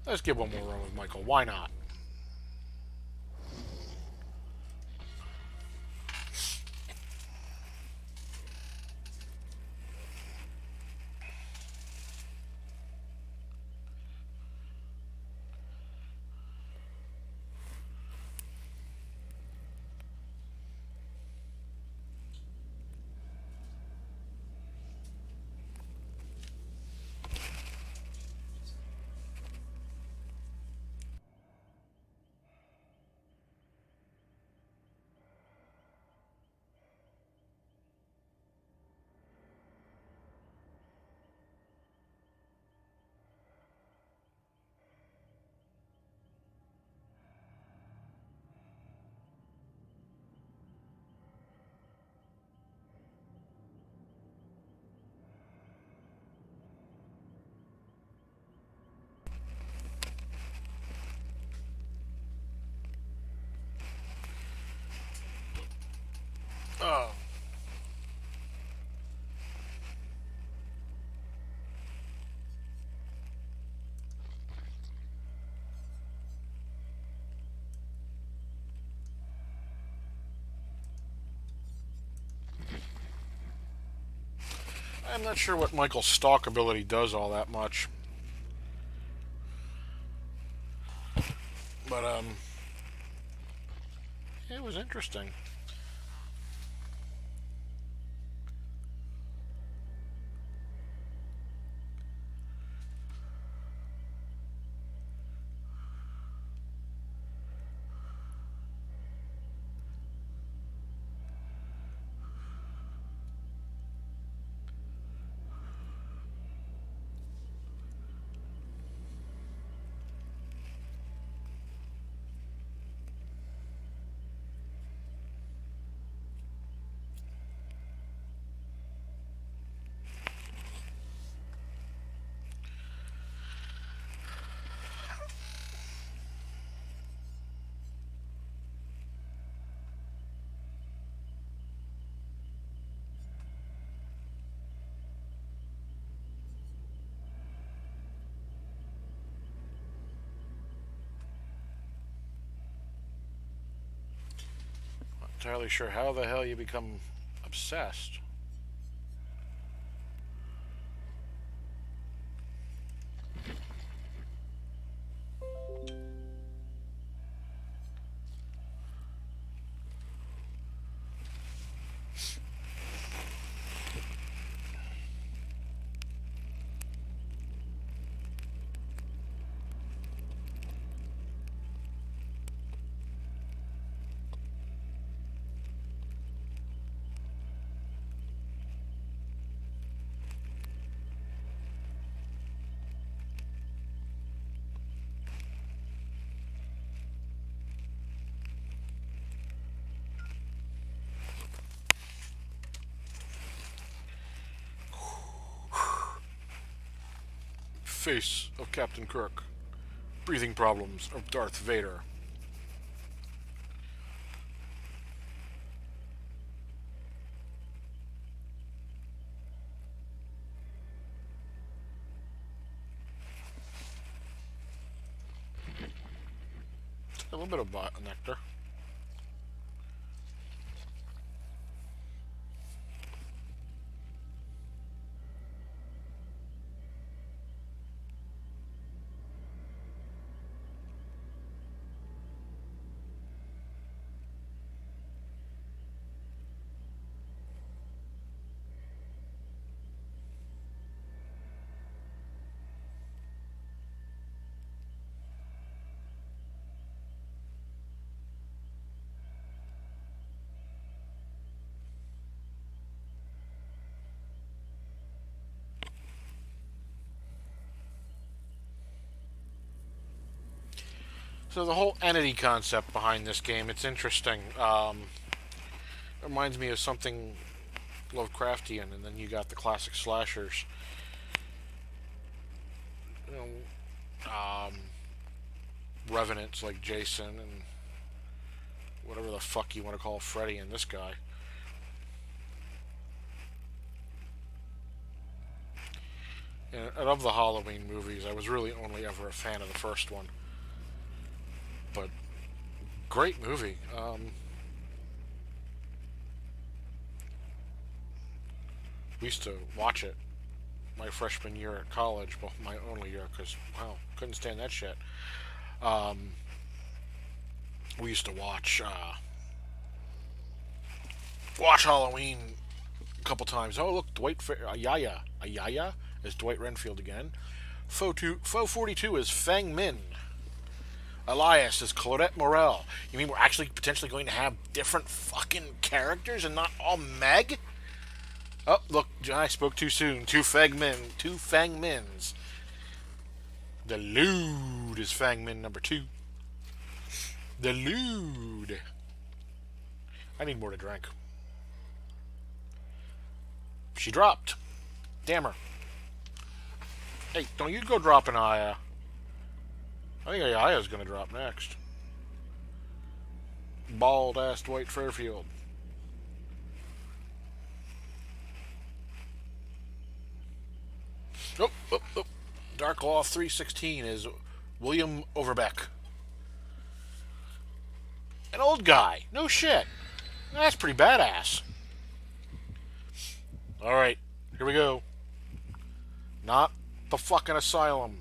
Let's give one more run with Michael. Why not? Oh. I'm not sure what Michael's stalk ability does all that much. But, it was interesting. Not entirely sure how the hell you become obsessed. Face of Captain Kirk. Breathing problems of Darth Vader. A little bit of nectar. So the whole entity concept behind this game, it's interesting. It reminds me of something Lovecraftian, and then you got the classic slashers. You know, revenants like Jason and whatever the fuck you want to call Freddy and this guy. And of the Halloween movies, I was really only ever a fan of the first one. But great movie. We used to watch it my freshman year at college, well, my only year, because, wow, couldn't stand that shit. Um, we used to watch Halloween a couple times. Oh, look, Ayaya is Dwight Renfield again. Foe 42 is Fang Min. Elias is Claudette Morel. You mean we're actually potentially going to have different fucking characters and not all Meg? Oh, look, I spoke too soon. Two Fang Mins. The Lude is Fang Min number 2. The Lude. I need more to drink. She dropped. Damn her. Hey, don't you go dropping Aya. I think Aya's gonna drop next. Bald ass Dwight Fairfield. Oh. Dark Law 316 is William Overbeck. An old guy. No shit. That's pretty badass. Alright, here we go. Not the fucking asylum.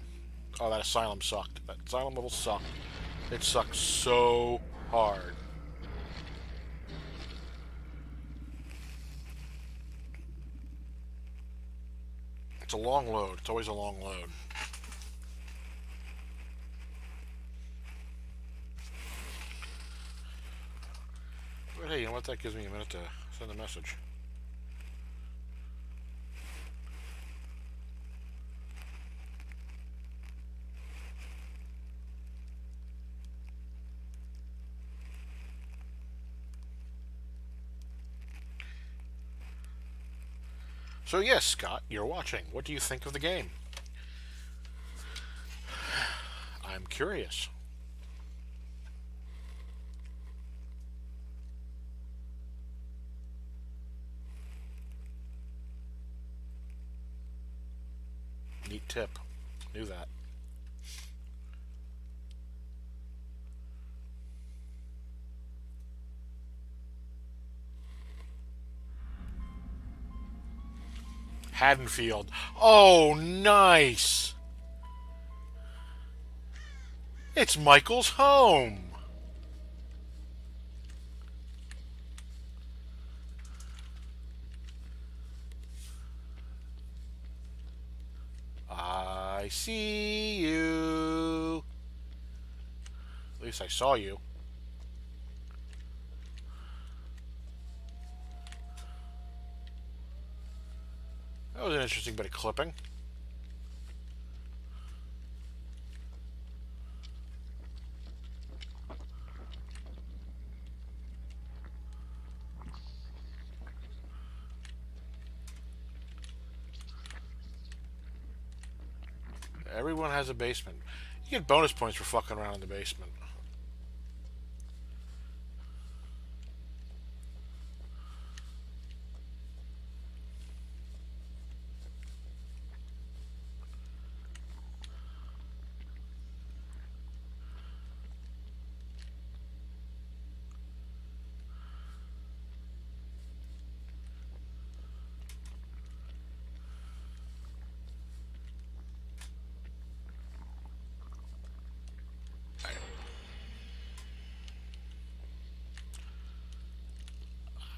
Oh, that asylum sucked. That asylum level sucked. It sucked so hard. It's a long load. It's always a long load. But hey, you know what? That gives me a minute to send a message. So yes, Scott, you're watching. What do you think of the game? I'm curious. Neat tip. Knew that. Haddonfield. Oh, nice. It's Michael's home. I see you. At least I saw you. That was an interesting bit of clipping. Everyone has a basement. You get bonus points for fucking around in the basement.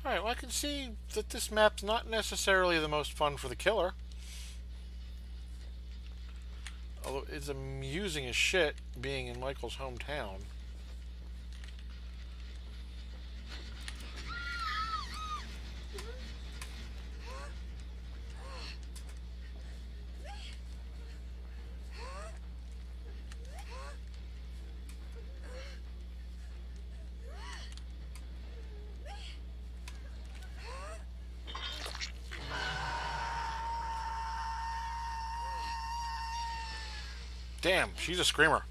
Alright, well I can see that this map's not necessarily the most fun for the killer. Although it's amusing as shit being in Michael's hometown. Damn, she's a screamer.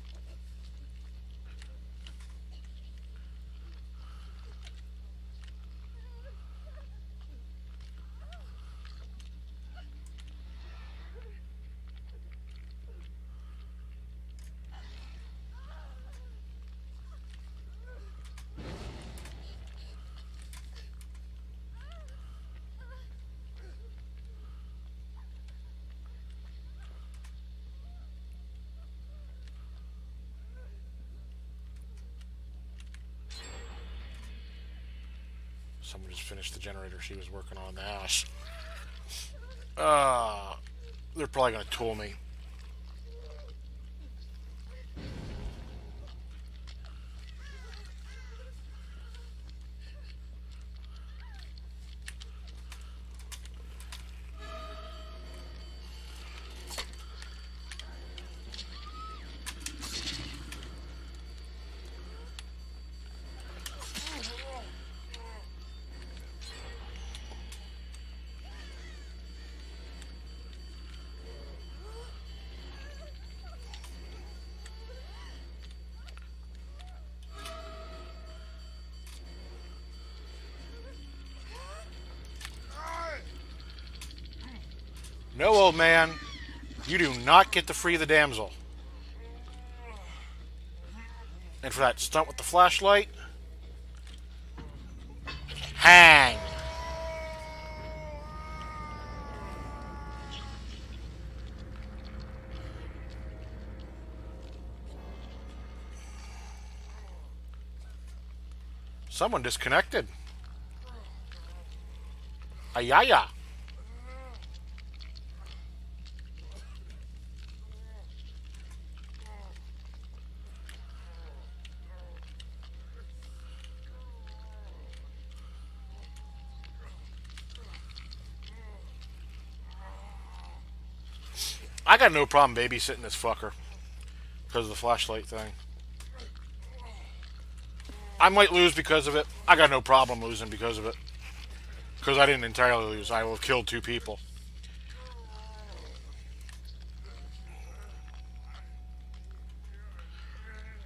Someone just finished the generator she was working on in the house. They're probably gonna tool me. No, old man. You do not get to free the damsel. And for that stunt with the flashlight, hang. Someone disconnected. Ayaya. I got no problem babysitting this fucker because of the flashlight thing. I might lose because of it. I got no problem losing because of it. Because I didn't entirely lose. I will have killed two people.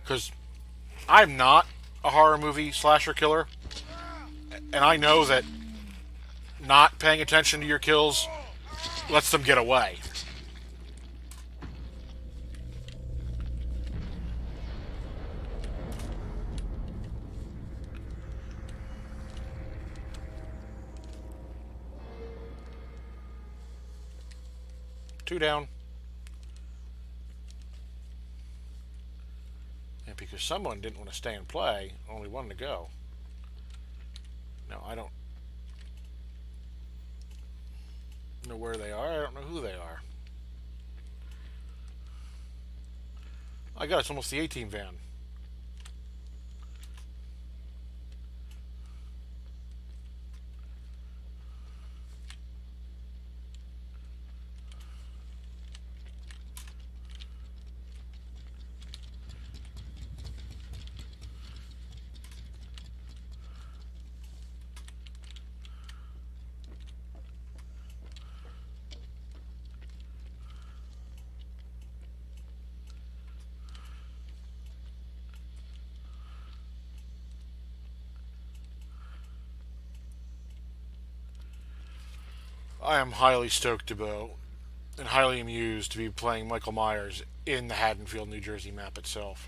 Because I'm not a horror movie slasher killer. And I know that not paying attention to your kills lets them get away. Two down. And because someone didn't want to stay and play, only one to go. No, I don't know where they are. I don't know who they are. I got it's almost the A-team van. I am highly stoked to go and highly amused to be playing Michael Myers in the Haddonfield, New Jersey map itself.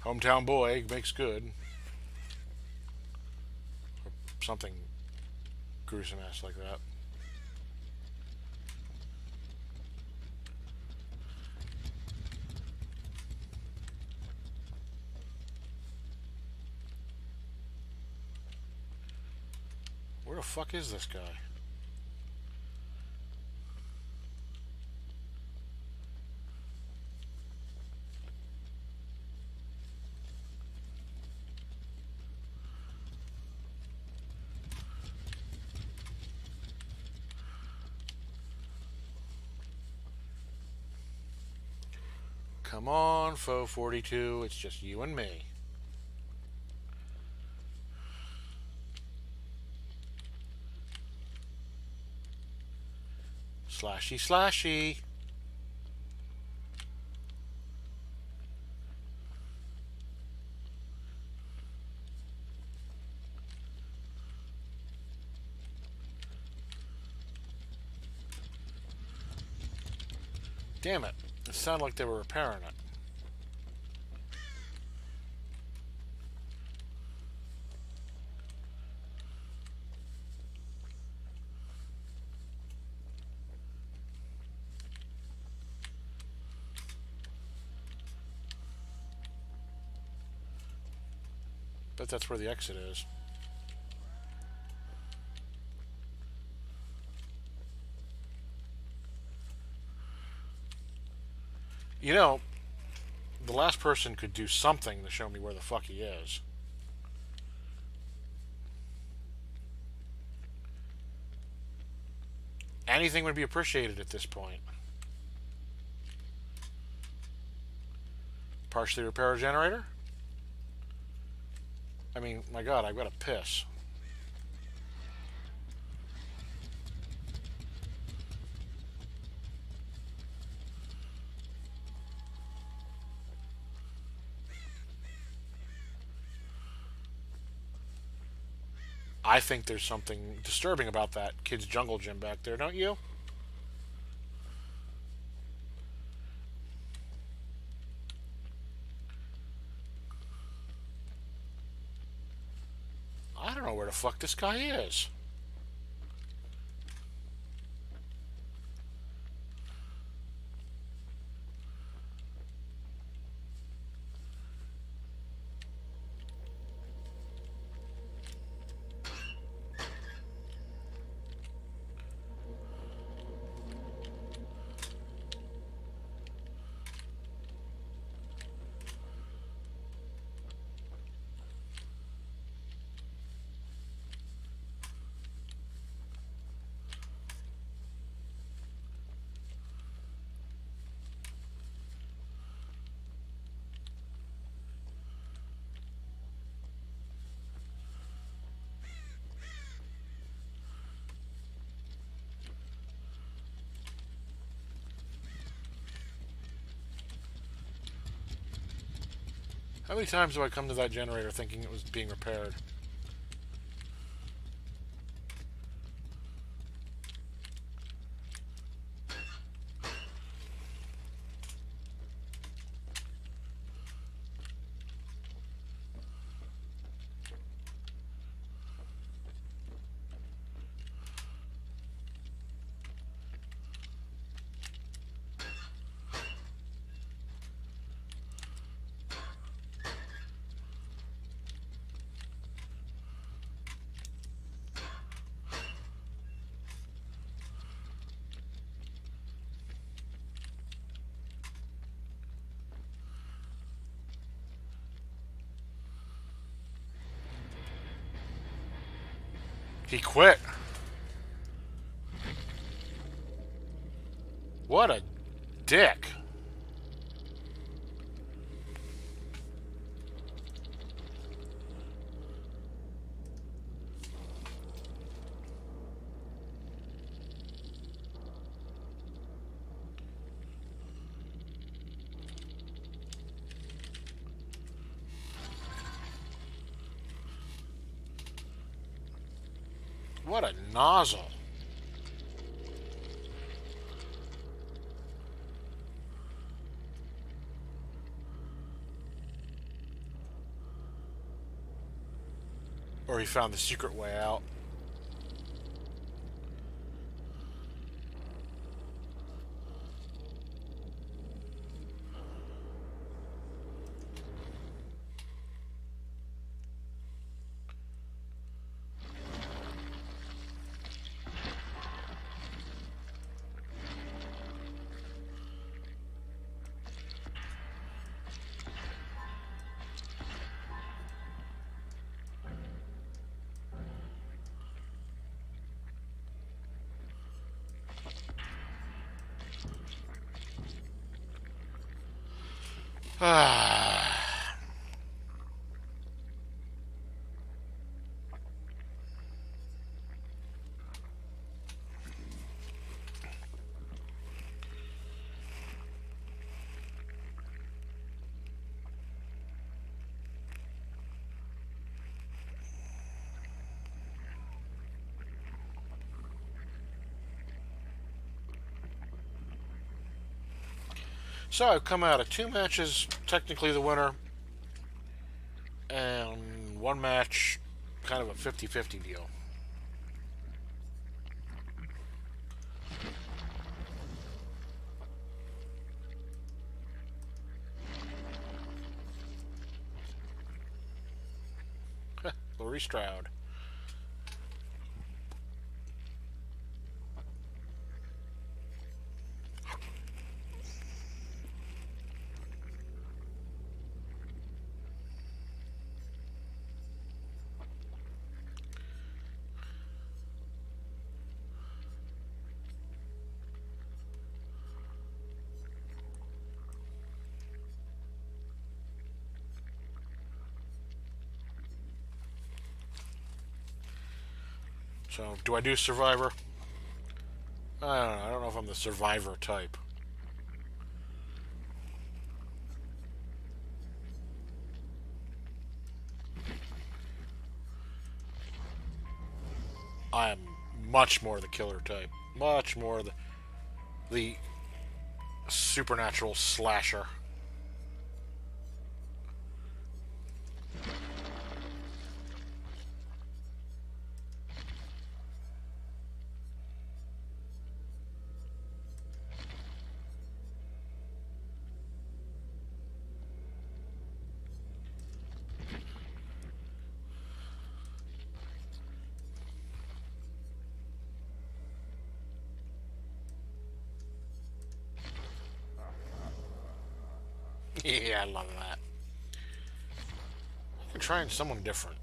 Hometown boy makes good. Or something gruesome ass like that. Where the fuck is this guy? Come on, Foe 42, it's just you and me. Slashy, slashy. Damn it. It sounded like they were repairing it. Bet that's where the exit is. You know, the last person could do something to show me where the fuck he is. Anything would be appreciated at this point. Partially repair a generator? I mean, my god, I've got to piss. I think there's something disturbing about that kid's jungle gym back there, don't you? I don't know where the fuck this guy is. How many times do I come to that generator thinking it was being repaired? He quit. What a dick. What a nozzle. Or he found the secret way out. Ah. So I've come out of 2 matches, technically the winner, and 1 match, kind of a 50-50 deal. Laurie Stroud. So, do I do Survivor? I don't know. I don't know if I'm the Survivor type. I am much more the killer type. Much more the supernatural slasher. Yeah, I love that. I'm trying someone different.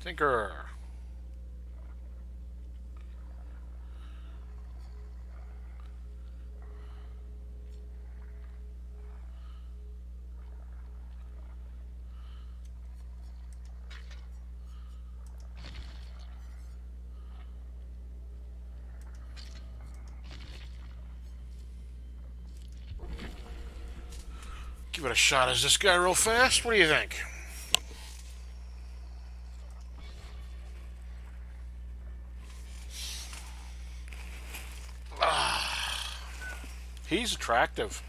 Tinker. Give it a shot as this guy real fast. What do you think? He's attractive.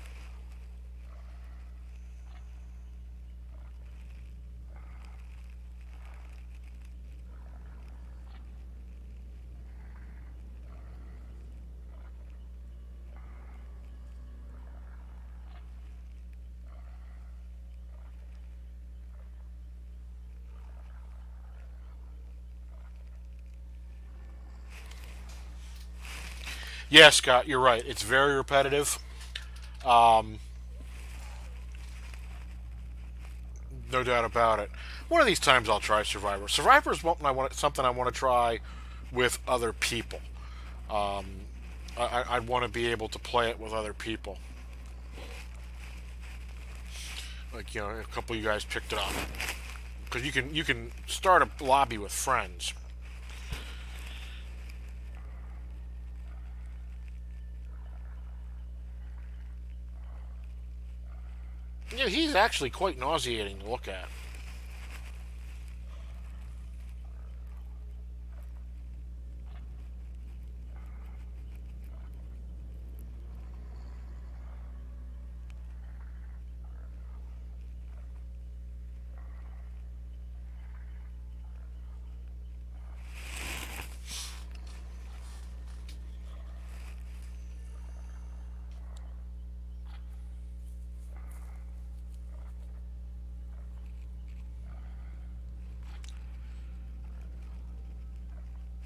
Yeah, Scott, you're right. It's very repetitive. Um, no doubt about it. One of these times I'll try Survivor. Survivor is something I want to try with other people. Um, I want to be able to play it with other people. Like a couple of you guys picked it up because you can start a lobby with friends. Yeah, he's actually quite nauseating to look at.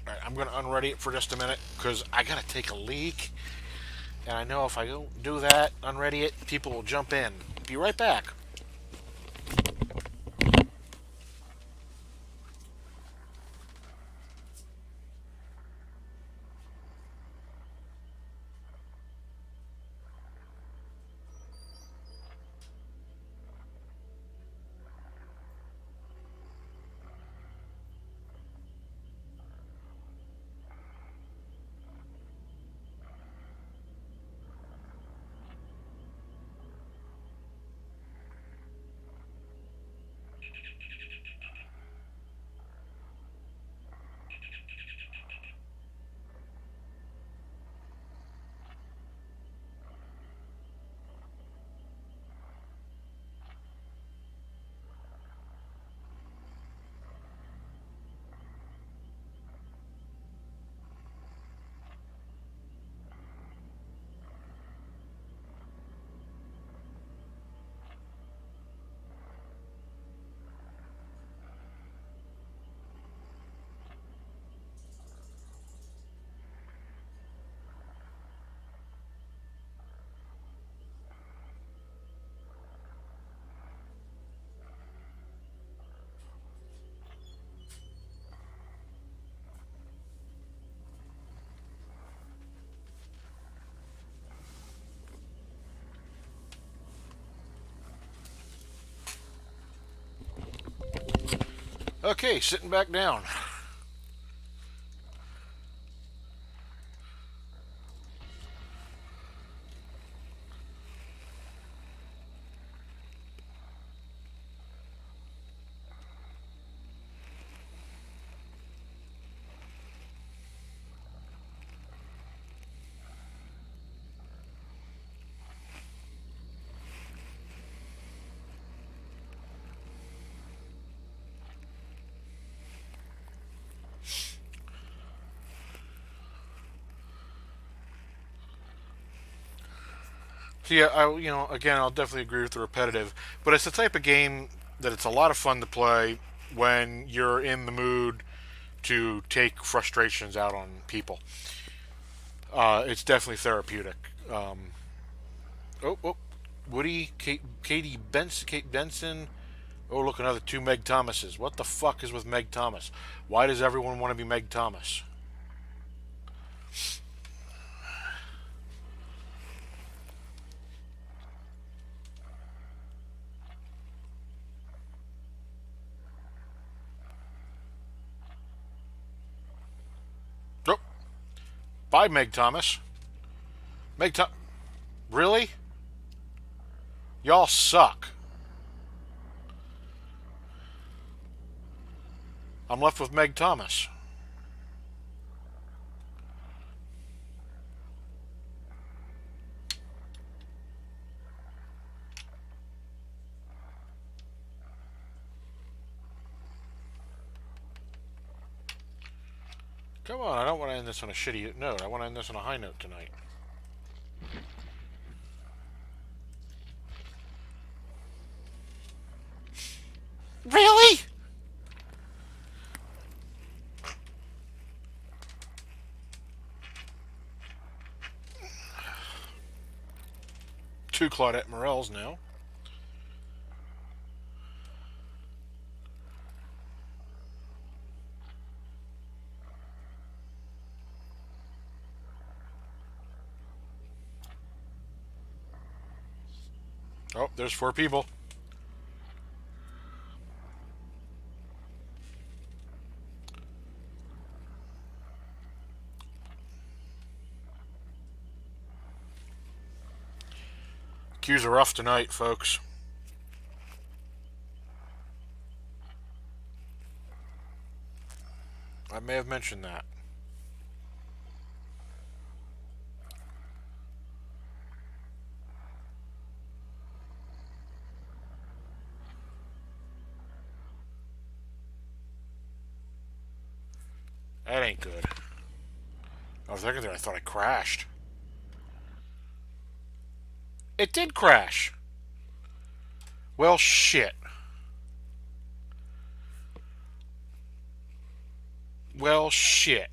All right, I'm going to unready it for just a minute because I got to take a leak. And I know if I don't do that, unready it, people will jump in. Be right back. Okay, sitting back down. So yeah, again, I'll definitely agree with the repetitive, but it's the type of game that it's a lot of fun to play when you're in the mood to take frustrations out on people. It's definitely therapeutic. Oh, Woody, Kate Benson. Oh, look, another two Meg Thomases. What the fuck is with Meg Thomas? Why does everyone want to be Meg Thomas? Oh, bye, Meg Thomas. Meg Thomas. Really? Y'all suck. I'm left with Meg Thomas. Come on, I don't want to end this on a shitty note. I want to end this on a high note tonight. Really? Two Claudette Morels now. Oh, there's four people. Queues are rough tonight, folks. I may have mentioned that. That ain't good. I was thinking there, I thought I crashed. It did crash. Well, shit. Well, shit.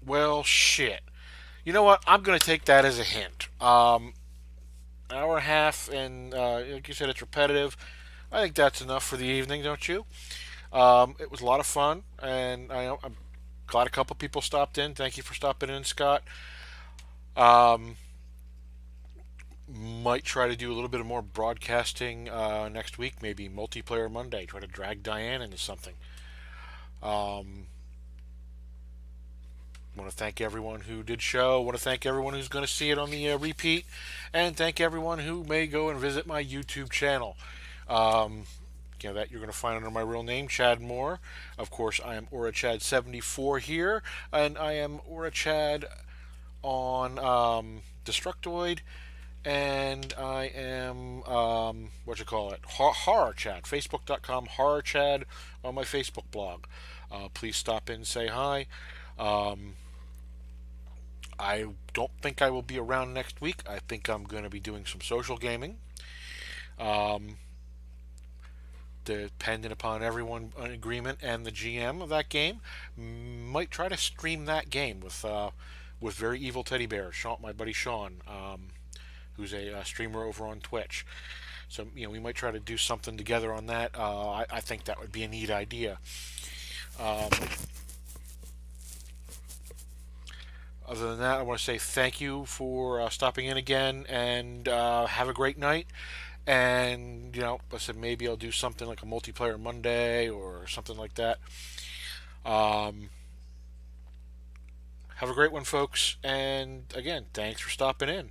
Well, shit. You know what? I'm going to take that as a hint. Hour and a half, and like you said, it's repetitive. I think that's enough for the evening, don't you? It was a lot of fun, and I'm glad a couple people stopped in. Thank you for stopping in, Scott. Um, might try to do a little bit of more broadcasting next week, maybe multiplayer Monday. Try to drag Diane into something. Um, want to thank everyone who did show. Want to thank everyone who's going to see it on the repeat, and thank everyone who may go and visit my YouTube channel. Um, that you're going to find under my real name, Chad Moore. Of course, I am AuraChad74 here, and I am AuraChad on Destructoid, and I am what you call it, Horror Chad, Facebook.com Horror Chad on my Facebook blog. Please stop in, say hi. Um, I don't think I will be around next week. I think I'm going to be doing some social gaming. Um, Depending upon everyone in agreement and the GM of that game, might try to stream that game with Very Evil Teddy Bear, Sean, my buddy Sean, who's a streamer over on Twitch. So we might try to do something together on that. I think that would be a neat idea. Um, Other than that, I want to say thank you for stopping in again, and have a great night. And I said maybe I'll do something like a multiplayer Monday or something like that. Um, have a great one, folks. And again, thanks for stopping in.